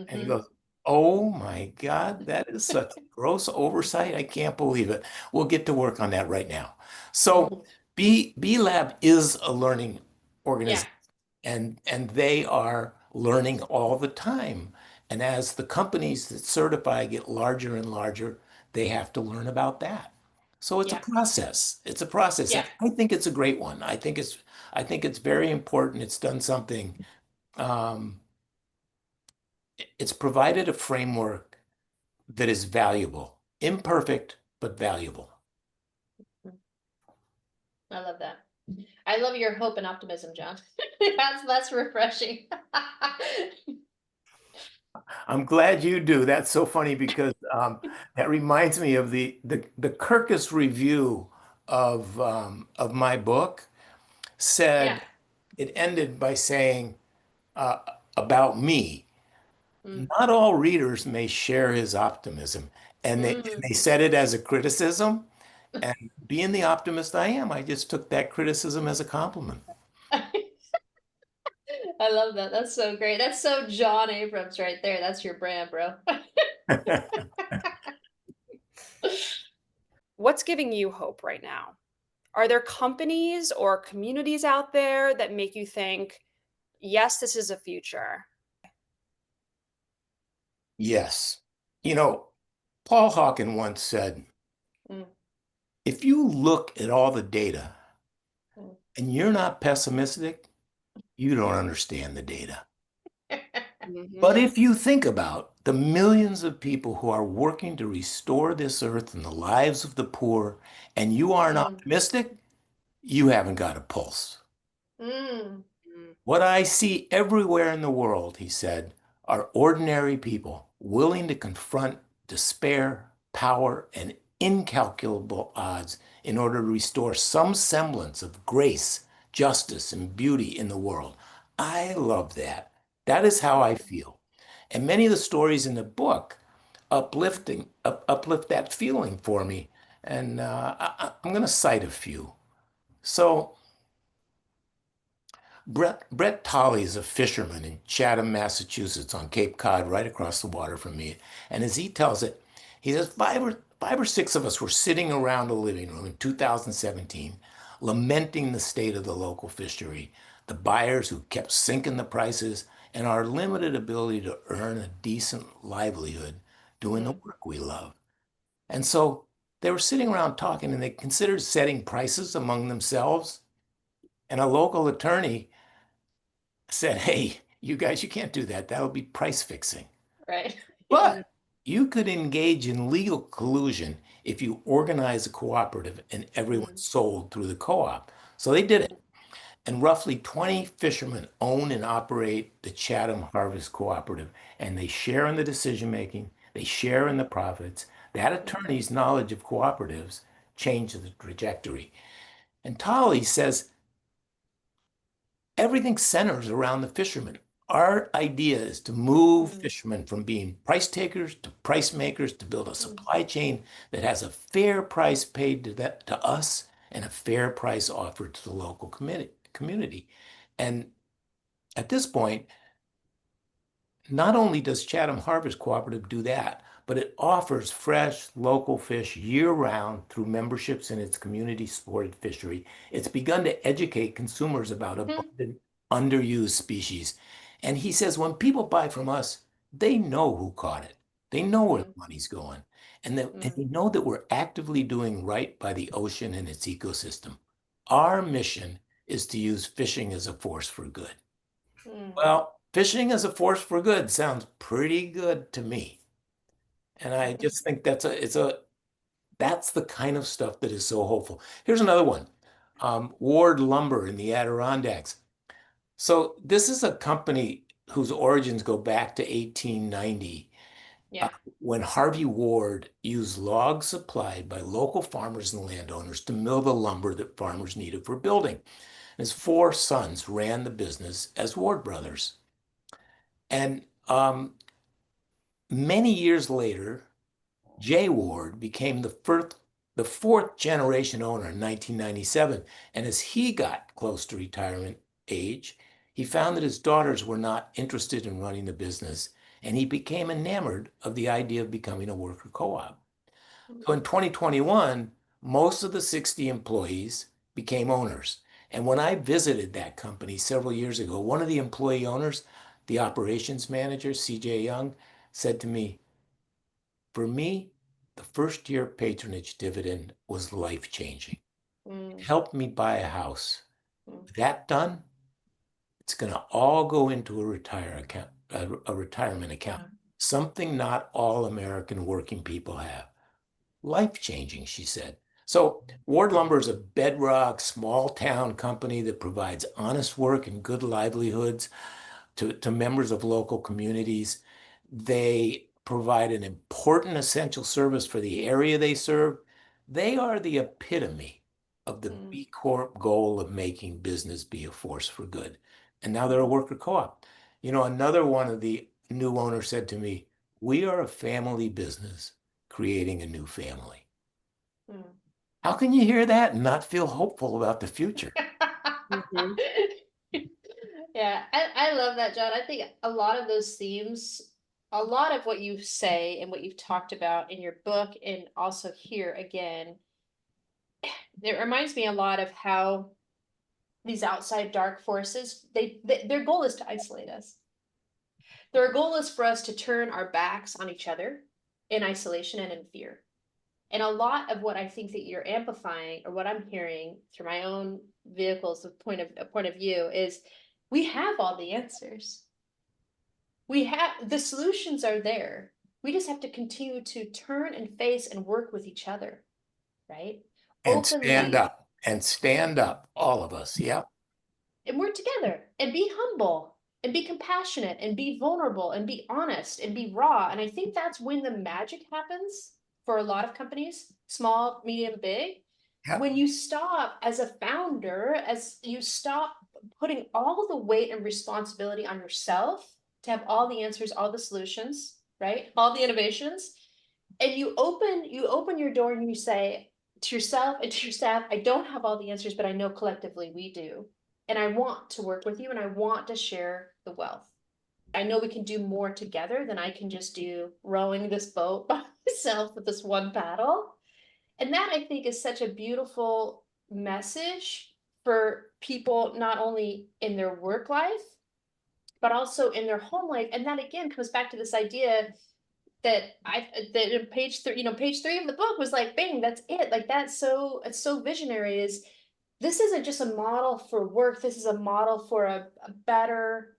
S3: And he
S1: Hmm.
S3: goes, "Oh my God, that is such gross oversight. I can't believe it. We'll get to work on that right now." So
S1: Hmm.
S3: B Lab is a learning
S1: Yeah.
S3: organization, and they are learning all the time. And as the companies that certify get larger and larger, they have to learn about that. So it's a
S1: Yeah.
S3: process. It's a process.
S1: Yeah.
S3: And I think it's a great one. I think it's very important. It's done something. Um, it's provided a framework that is valuable, imperfect, but valuable.
S1: I love that. I love your hope and optimism, John. That's refreshing.
S3: I'm glad you do. That's so funny because that reminds me of the Kirkus review of my book
S1: Yeah.
S3: said it ended by saying uh, about me.
S1: Mm.
S3: Not all readers may share his optimism, and they
S1: Mm.
S3: said it as a criticism. And being the optimist I am, I just took that criticism as a compliment.
S1: I love that. That's so great. That's so John Abrams right there. That's your brand, bro.
S2: What's giving you hope right now? Are there companies or communities out there that make you think, yes, this is a future?
S3: Yes. Paul Hawken once said,
S1: Mm,
S3: if you look at all the data
S1: mm.
S3: and you're not pessimistic, you don't understand the data. But
S2: Mhm.
S3: if you think about the millions of people who are working to restore this earth and the lives of the poor, and you aren't
S1: Mm,
S3: optimistic, you haven't got a pulse.
S1: mm,
S2: Mm.
S3: What I see everywhere in the world, he said, are ordinary people willing to confront despair, power, and incalculable odds in order to restore some semblance of grace, justice, and beauty in the world. I love that. That is how I feel. And many of the stories in the book uplift that feeling for me. And I'm going to cite a few. So Brett Tolley is a fisherman in Chatham, Massachusetts, on Cape Cod, right across the water from me. And as he tells it, he says five or six of us were sitting around a living room in 2017, lamenting the state of the local fishery, the buyers who kept sinking the prices, and our limited ability to earn a decent livelihood doing the
S1: Mm.
S3: work we love. And so they were sitting around talking, and they considered setting prices among themselves. And a local attorney said, hey, you guys, you can't do that. That'll be price fixing.
S1: Right.
S2: Mm,
S3: But you could engage in legal collusion if you organize a cooperative and everyone
S1: Mm.
S3: sold through the co-op. So they did it.
S1: Mm.
S3: And roughly 20 fishermen own and operate the Chatham Harvest Cooperative, and they share in the decision making, they share in the profits. That
S1: Mm.
S3: attorney's knowledge of cooperatives changed the trajectory. And Tolley says everything centers around the fishermen. Our idea is to move
S1: Mm.
S3: fishermen from being price takers to price makers to build a
S1: Mm.
S3: supply chain that has a fair price paid to us and a fair price offered to the local community. And at this point, not only does Chatham Harvest Cooperative do that, but it offers fresh local fish year-round through memberships in its community-supported fishery. It's begun to educate consumers about
S1: Mm.
S3: abundant, underused species. And he says when people buy from us, they know who caught it. They know where the
S1: Mm.
S3: money's going. And
S1: Mm.
S3: they know that we're actively doing right by the ocean and its ecosystem. Our mission is to use fishing as a force for good.
S1: Mm.
S3: Well, fishing as a force for good sounds pretty good to me. And I just think that's the kind of stuff that is so hopeful. Here's another one. Ward Lumber in the Adirondacks. So this is a company whose origins go back to 1890, uh,
S1: Yeah.
S3: when Harvey Ward used logs supplied by local farmers and landowners to mill the lumber that farmers needed for building. His four sons ran the business as Ward brothers. And many years later, Jay Ward became the fourth generation owner in 1997. And as he got close to retirement age, he found that his daughters were not interested in running the business, and he became enamored of the idea of becoming a worker co-op. So
S1: Mm.
S3: in 2021, most of the 60 employees became owners. And when I visited that company several years ago, one of the employee owners, the operations manager, CJ Young, said to me, for me, the first year patronage dividend was life changing. It
S1: Mm.
S3: helped me buy a house.
S1: Mm.
S3: With that done, it's going to all go into a retirement account,
S1: Yeah.
S3: something not all American working people have. Life changing, she said. So, Ward Lumber is a bedrock, small town company that provides honest work and good livelihoods to members of local communities. They provide an important essential service for the area they serve. They are the epitome of the
S1: Mm.
S3: B Corp goal of making business be a force for good. And now they're a
S1: Mm.
S3: worker co-op. You know, another one of the new owners said to me, we are a family business creating a new family.
S1: Mm.
S3: How can you hear that and not feel hopeful about the future?
S2: mhm,
S1: Yeah, I love that, John. I think a lot of those themes, a lot of what you say and what you've talked about in your book and also here again, it reminds me a lot of how these outside dark forces, their goal is to isolate us. Their goal is for us to turn our backs on each other in isolation and in fear. And a lot of what I think that you're amplifying, or what I'm hearing through my own vehicles of point of view, is we have all the answers. We have the solutions are there. We just have to continue to turn and face and work with each other, right? Openly,
S3: And stand up, all of us. Yeah.
S1: and work together and be humble and be compassionate and be vulnerable and be honest and be raw. And I think that's when the magic happens for a lot of companies, small, medium, big.
S3: Yeah.
S1: When you stop as a founder, as you stop putting all the weight and responsibility on yourself to have all the answers, all the solutions, right? All the innovations. And you open your door and you say to yourself and to your staff, I don't have all the answers, but I know collectively we do. And I want to work with you and I want to share the wealth. I know we can do more together than I can just do rowing this boat by myself with this one paddle. And that I think is such a beautiful message for people, not only in their work life, but also in their home life. And that again comes back to this idea that in page 3, page 3 of the book was like, bang, that's it. Like it's so visionary. Is this isn't just a model for work, this is a model for a better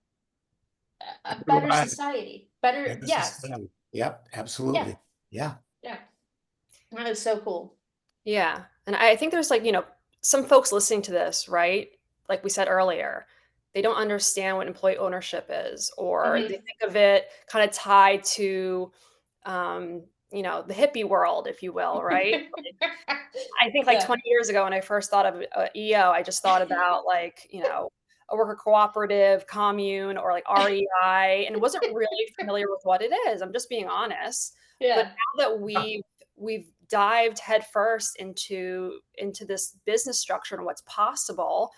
S1: society.
S3: Yeah,
S1: Better,
S3: this
S1: yeah,
S3: is yep,
S1: yeah,
S3: absolutely. Yeah.
S1: yeah. That is so cool.
S2: Yeah. And I think there's like, some folks listening to this, right? Like we said earlier, they don't understand what employee ownership is, or they
S1: Mm-hmm.
S2: think of it kind of tied to, the hippie world, if you will, right? I think like
S1: Yeah.
S2: 20 years ago when I first thought of EO, I just thought about like, a worker cooperative, commune, or like REI, and wasn't really familiar with what it is. I'm just being honest. But
S1: Yeah.
S2: now that we've dived headfirst into this business structure and what's possible,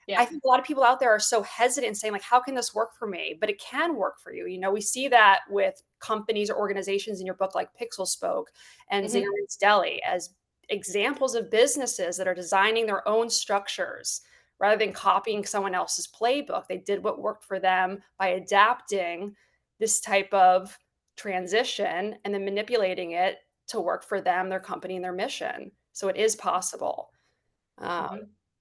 S2: I
S1: Yeah.
S2: think a lot of people out there are so hesitant saying like, how can this work for me? But it can work for you. We see that with companies or organizations in your book like Pixel Spoke and
S1: Mm-hmm.
S2: Xerox Deli as examples of businesses that are designing their own structures rather than copying someone else's playbook. They did what worked for them by adapting this type of transition and then manipulating it to work for them, their company, and their mission. So it is possible. Um,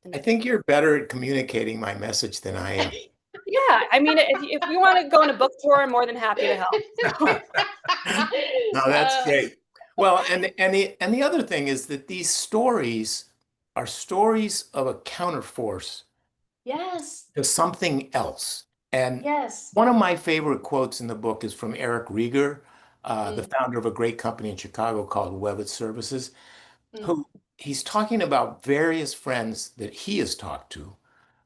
S1: Mm-hmm.
S3: I
S2: and
S3: think you're better at communicating my message than I am.
S2: yeah, I mean, if we want to go on a book tour, I'm more than happy to help.
S3: No, that's great. Well, and the other thing is that these stories are stories of a counterforce
S1: Yes.
S3: to something else. And
S1: Yes.
S3: one of my favorite quotes in the book is from Eric Rieger, the
S1: Mm,
S3: founder of a great company in Chicago called Webbit Services,
S1: mm,
S3: who he's talking about various friends that he has talked to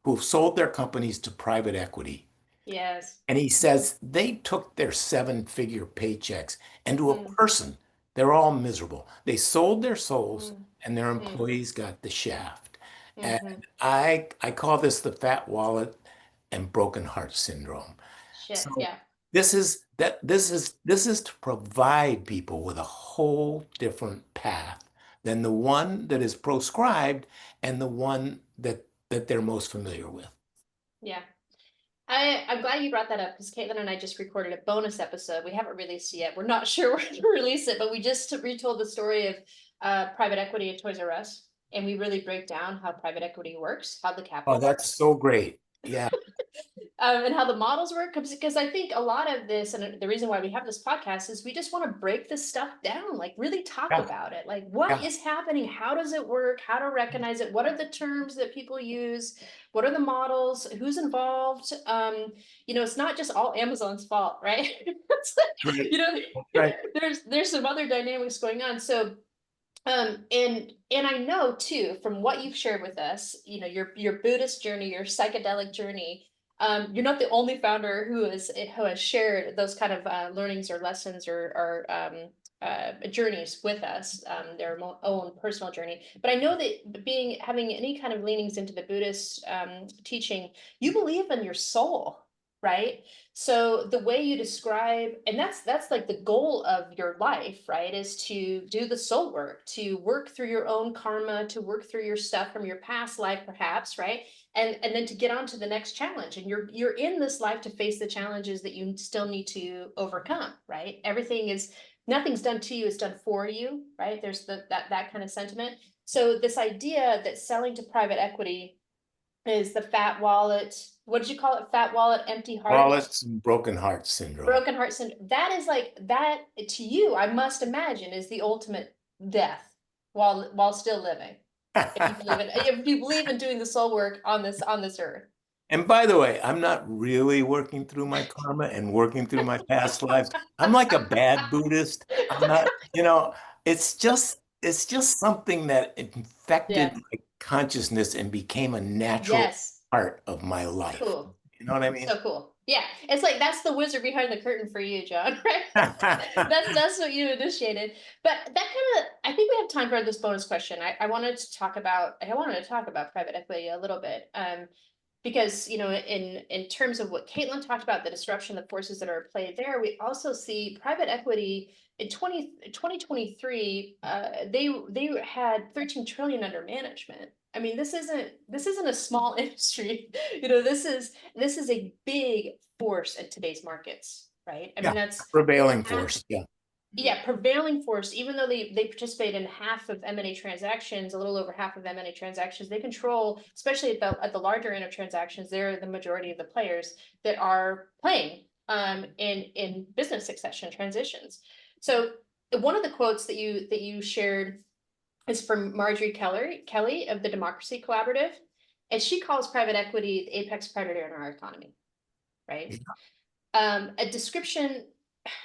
S3: who've sold their companies to private equity.
S1: yes.
S3: And he says they took their seven-figure paychecks, and to a
S1: Mm,
S3: person, they're all miserable. They sold their souls,
S1: mm,
S3: and their
S1: mm,
S3: employees got the shaft. And
S1: mm-hmm.
S3: I call this the fat wallet and broken heart syndrome.
S1: Shit.
S3: So
S1: Yeah.
S3: this is to provide people with a whole different path than the one that is proscribed and the one that they're most familiar with.
S1: Yeah. I'm glad you brought that up because Caitlin and I just recorded a bonus episode. We haven't released it yet. We're not sure we're going to release it, but we just retold the story of private equity at Toys R Us. And we really break down how private equity works, how the
S3: Oh,
S1: capital
S3: that's
S1: works.
S3: so great. Yeah.
S1: And how the models work, because I think a lot of this, and the reason why we have this podcast, is we just want to break this stuff down, like really talk
S3: Yeah.
S1: about it, like what
S3: Yeah.
S1: is happening, how does it work, how to recognize it, what are the terms that people use, what are the models, who's involved. It's not just all Amazon's fault, right? It's like,
S3: Right. Right.
S1: there's some other dynamics going on. So and I know too, from what you've shared with us, your Buddhist journey, your psychedelic journey, you're not the only founder who has shared those kind of learnings or lessons or journeys with us, their own personal journey. But I know that having any kind of leanings into the Buddhist teaching, you believe in your soul, right? So the way you describe, and that's like the goal of your life, right? Is to do the soul work, to work through your own karma, to work through your stuff from your past life, perhaps, right? And then to get on to the next challenge. And you're in this life to face the challenges that you still need to overcome, right? Nothing's done to you, it's done for you, right? There's that kind of sentiment. So this idea that selling to private equity is the fat wallet. What did you call it? Fat wallet, empty heart,
S3: Wallets and broken heart syndrome.
S1: broken heart syndrome. That is like that to you, I must imagine, is the ultimate death while still living. If you believe in doing the soul work on this earth.
S3: And by the way, I'm not really working through my karma and working through my past lives. I'm like a bad Buddhist. I'm not, it's just something that infected
S1: Yeah.
S3: my consciousness and became a natural
S1: Yes.
S3: part of my life.
S1: Cool.
S3: You know what I mean?
S1: So cool. Yeah. It's like that's the wizard behind the curtain for you, John, right? That's what you initiated. But that kind of I think we have time for this bonus question. I wanted to talk about private equity a little bit. Because in terms of what Caitlin talked about, the disruption, the forces that are at play there, we also see private equity in 2023. They had 13 trillion under management. I mean, this isn't a small industry. This is a big force in today's markets, right? I
S3: Yeah,
S1: mean, that's
S3: prevailing
S1: half,
S3: force. Yeah.
S1: yeah, prevailing force. Even though they participate in half of M&A transactions, a little over half of M&A transactions, they control, especially at the larger end of transactions, they're the majority of the players that are playing in business succession transitions. So one of the quotes that you shared is from Marjorie Kelly of the Democracy Collaborative, and she calls private equity the apex predator in our economy, right? A description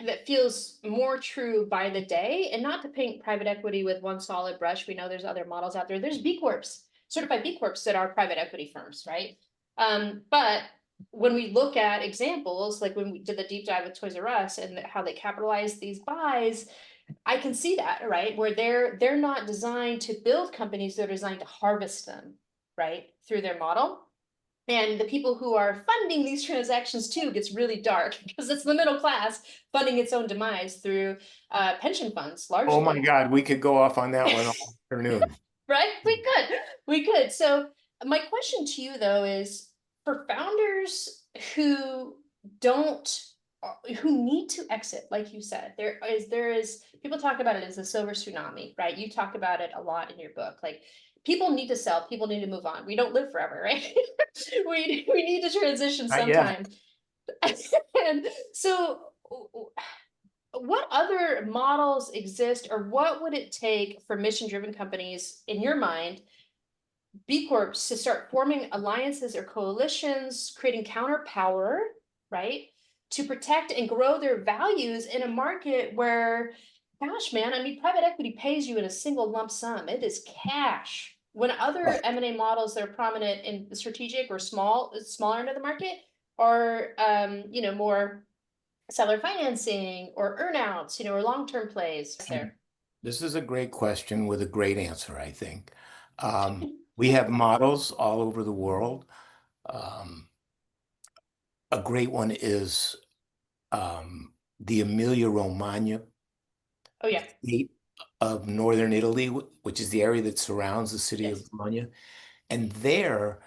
S1: that feels more true by the day, and not to paint private equity with one solid brush. We know there's other models out there. There's B Corps, certified B Corps that are private equity firms, right? But when we look at examples, like when we did the deep dive with Toys R Us and how they capitalize these buys, I can see that, right? Where they're not designed to build companies, they're designed to harvest them, right? Through their model. And the people who are funding these transactions too gets really dark because it's the middle class funding its own demise through pension funds
S3: Oh my
S1: largely.
S3: God, we could go off on that one all afternoon.
S1: Right? We could. So my question to you though is for founders who don't who need to exit, like you said, there is people talk about it as a silver tsunami, right? You talk about it a lot in your book. Like people need to sell, people need to move on. We don't live forever, right? We need to transition
S3: Not yet.
S1: sometime. And so what other models exist, or what would it take for mission driven companies in your mind, B Corps, to start forming alliances or coalitions, creating counter power, right? To protect and grow their values in a market where, gosh, man, I mean, private equity pays you in a single lump sum. It is cash. When other
S3: Right.
S1: M&A models that are prominent in the strategic or smaller end of the market are, more seller financing or earnouts, or long-term plays there.
S3: This is a great question with a great answer, I think. We have models all over the world. Um, a great one is the Emilia-Romagna
S1: Oh yeah.
S3: state of northern Italy, which is the area that surrounds the city of
S1: Yes.
S3: Romagna. And there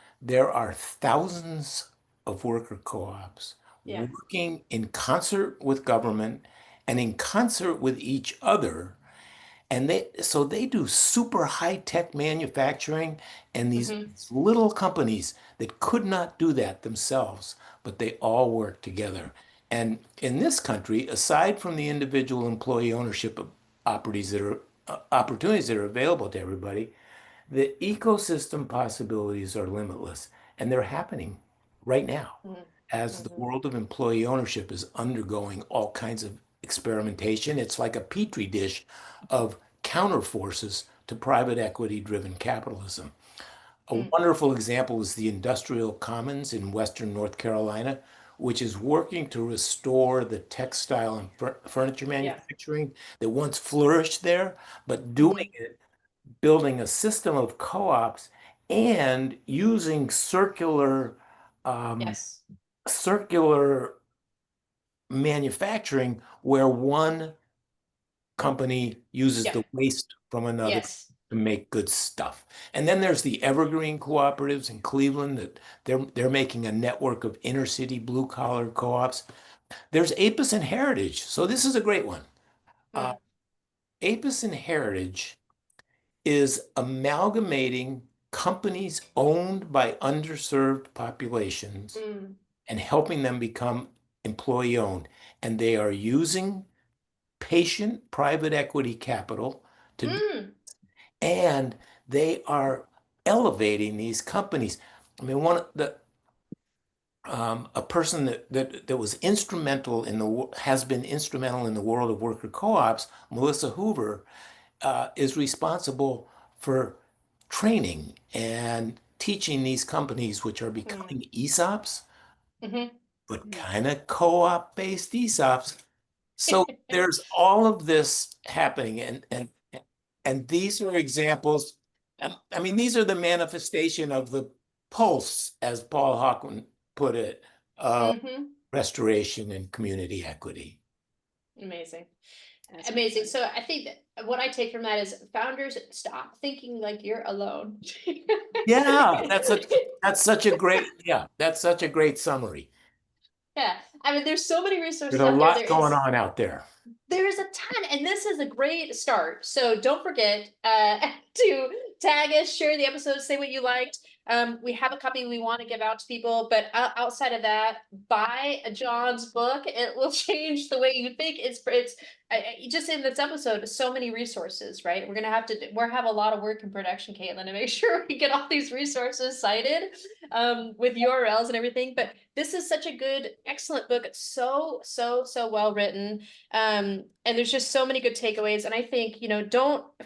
S3: are thousands of worker co-ops
S1: Yeah.
S3: working in concert with government and in concert with each other. And they do super high-tech manufacturing, and these
S1: Hmm.
S3: little companies that could not do that themselves, but they all work together. And in this country, aside from the individual employee ownership of opportunities that are available to everybody, the ecosystem possibilities are limitless, and they're happening right now
S1: Hmm.
S3: as the
S1: Hmm.
S3: world of employee ownership is undergoing all kinds of experimentation. It's like a petri dish of counterforces to private equity driven capitalism. A
S1: Hmm.
S3: wonderful example is the Industrial Commons in Western North Carolina, which is working to restore the textile and furniture
S1: Yeah.
S3: manufacturing that once flourished there, but doing
S1: Hmm.
S3: it building a system of co-ops and using um,
S1: Yes.
S3: circular manufacturing where one company uses
S1: Yeah.
S3: the waste from another
S1: Yes.
S3: to make good stuff. And then there's the Evergreen cooperatives in Cleveland that they're making a network of inner city blue collar co-ops. There's Apis and Heritage. So this is a great one. Uh,
S1: Mm.
S3: Apis and Heritage is amalgamating companies owned by underserved populations
S1: Mm.
S3: and helping them become employee owned. And they are using patient private equity capital to do,
S1: Mm.
S3: and they are elevating these companies. I mean, one of the a person that was instrumental has been instrumental in the world of worker co-ops, Melissa Hoover, is responsible for training and teaching these companies, which are
S1: Mm.
S3: becoming ESOPs,
S1: Mm-hmm.
S3: but kind of co-op based ESOPs. So there's all of this happening, and these are examples. I mean, these are the manifestation of the pulse, as Paul Hawken put it, of
S1: Mm-hmm.
S3: restoration and community equity.
S1: Amazing.
S2: That's
S1: Amazing. So I think that what I take from that is founders, stop thinking like you're alone.
S3: Yeah, that's such a great summary.
S1: Yeah. I mean, there's so many
S3: There's
S1: resources
S3: a
S1: out there.
S3: lot going on out there.
S1: There's a ton, and this is a great start. So don't forget to tag us, share the episode, say what you liked. We have a copy we want to give out to people, but outside of that, buy John's book. It will change the way you think. It's just in this episode, so many resources, right? We're gonna have a lot of work in production, Caitlin, to make sure we get all these resources cited with URLs and everything. But this is such a good, excellent book. It's so well written. And there's just so many good takeaways. And I think,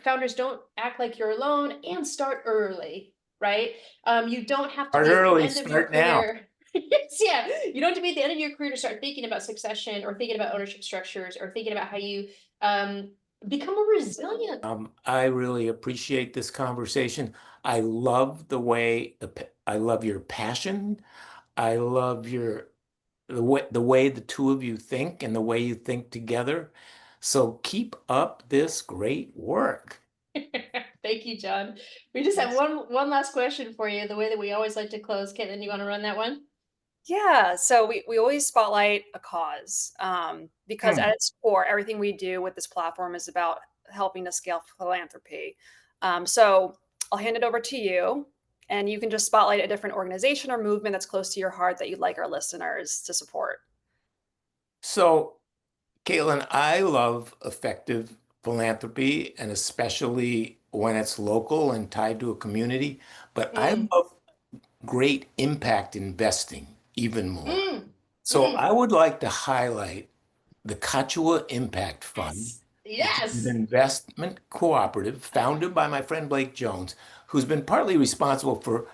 S1: founders don't act like you're alone and start early, right? You don't have to
S3: Start
S1: be at the
S3: early,
S1: end of your
S3: start now.
S1: career. Yeah, you don't have to be at the end of your career to start thinking about succession or thinking about ownership structures or thinking about how you become more resilient.
S3: I really appreciate this conversation. I love I love your passion. I love the way the two of you think and the way you think together. So keep up this great work.
S1: Thank you, John. We just have one last question for you, the way that we always like to close. Caitlin, you want to run that one?
S2: Yeah, so we always spotlight a cause because
S3: Hmm.
S2: at its core, everything we do with this platform is about helping to scale philanthropy. So I'll hand it over to you, and you can just spotlight a different organization or movement that's close to your heart that you'd like our listeners to support.
S3: So, Caitlin, I love effective philanthropy, and especially when it's local and tied to a community. But I
S1: Mm,
S3: love great impact investing even more.
S1: mm,
S3: So
S1: mm.
S3: I would like to highlight the Kachua Impact Fund,
S1: Yes.
S3: which is an
S1: Yes.
S3: investment cooperative founded by my friend Blake Jones, who's been partly responsible for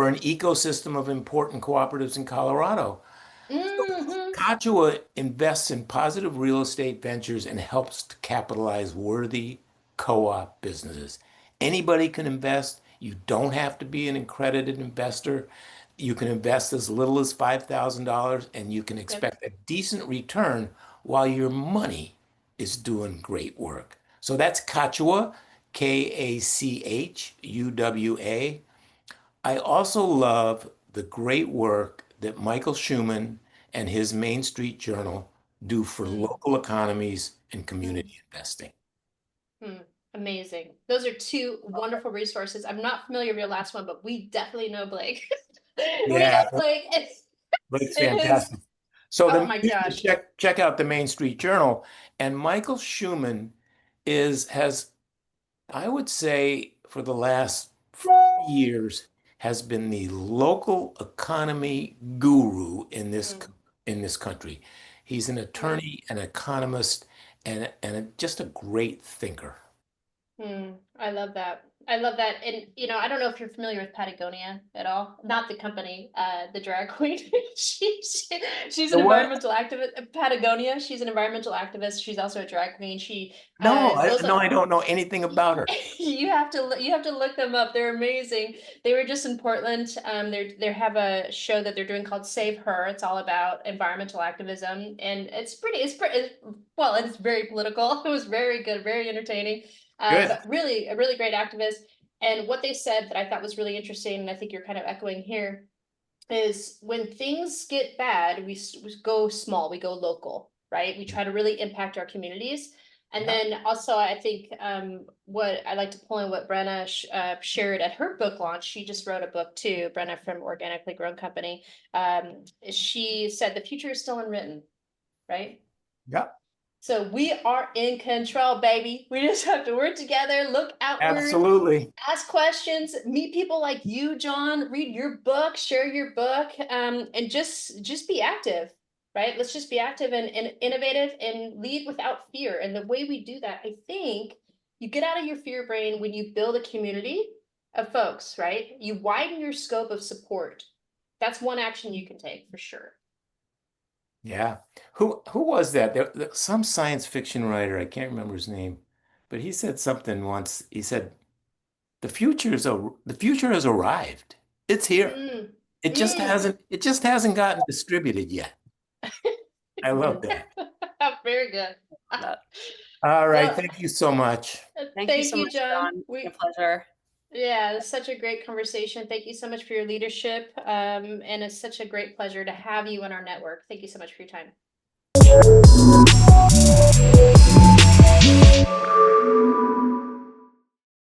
S3: an ecosystem of important cooperatives in Colorado.
S1: Hmm.
S3: Kachua invests in positive real estate ventures and helps to capitalize worthy co-op businesses. Anybody can invest. You don't have to be an accredited investor. You can invest as little as $5,000 and you can
S1: Yep.
S3: expect a decent return while your money is doing great work. So that's Kachua, Kachuwa. I also love the great work that Michael Schuman and his Main Street Journal do for
S1: Mm,
S3: local economies and
S1: mm,
S3: community investing.
S1: mm. Amazing. Those are two wonderful resources. I'm not familiar with your last one, but we definitely know Blake. We know
S3: Yeah,
S1: Blake
S3: Blake's
S1: and his,
S3: fantastic. So
S1: oh
S3: the
S1: my
S3: you should
S1: gosh.
S3: check out the Main Street Journal. And Michael Schuman has, I would say, for the last 4 years, has been the local economy guru
S1: Mm,
S3: in this country. He's an
S1: mm.
S3: attorney, an economist, and just a great thinker.
S1: I love that. I love that. And I don't know if you're familiar with Patagonia at all. Not the company, the drag queen. She's
S3: The
S1: an
S3: what?
S1: environmental activist. Patagonia. She's an environmental activist. She's also a drag queen. She
S3: No,
S1: goes
S3: no,
S1: on.
S3: I don't know anything about her.
S1: You have to look them up. They're amazing. They were just in Portland. They have a show that they're doing called Save Her. It's all about environmental activism, and well, it's very political. It was very good, very entertaining,
S3: Good.
S1: but really a really great activist. And what they said that I thought was really interesting, and I think you're kind of echoing here, is when things get bad, we go small, we go local, right? We try to really impact our communities. And
S3: Yeah.
S1: then also, I think what I like to pull in what Brenna shared at her book launch. She just wrote a book too, Brenna from Organically Grown Company. She said the future is still unwritten, right?
S3: Yeah.
S1: So we are in control, baby. We just have to work together, look outward,
S3: Absolutely.
S1: ask questions, meet people like you, John, read your book, share your book, and just be active, right? Let's just be active and innovative and lead without fear. And the way we do that, I think you get out of your fear brain when you build a community of folks, right? You widen your scope of support. That's one action you can take for sure.
S3: Yeah. Who was that? Some science fiction writer, I can't remember his name, but he said something once. He said, the future has arrived. It's here.
S1: Mm,
S3: It just hasn't gotten distributed yet. I love that.
S1: Very good.
S2: That.
S3: All right.
S1: Well,
S3: Thank you so much.
S2: Thank you
S1: thank
S2: so
S1: you,
S2: much,
S1: John.
S2: John. It's been a pleasure.
S1: Yeah, it's such a great conversation. Thank you so much for your leadership. And it's such a great pleasure to have you in our network. Thank you so much for your time.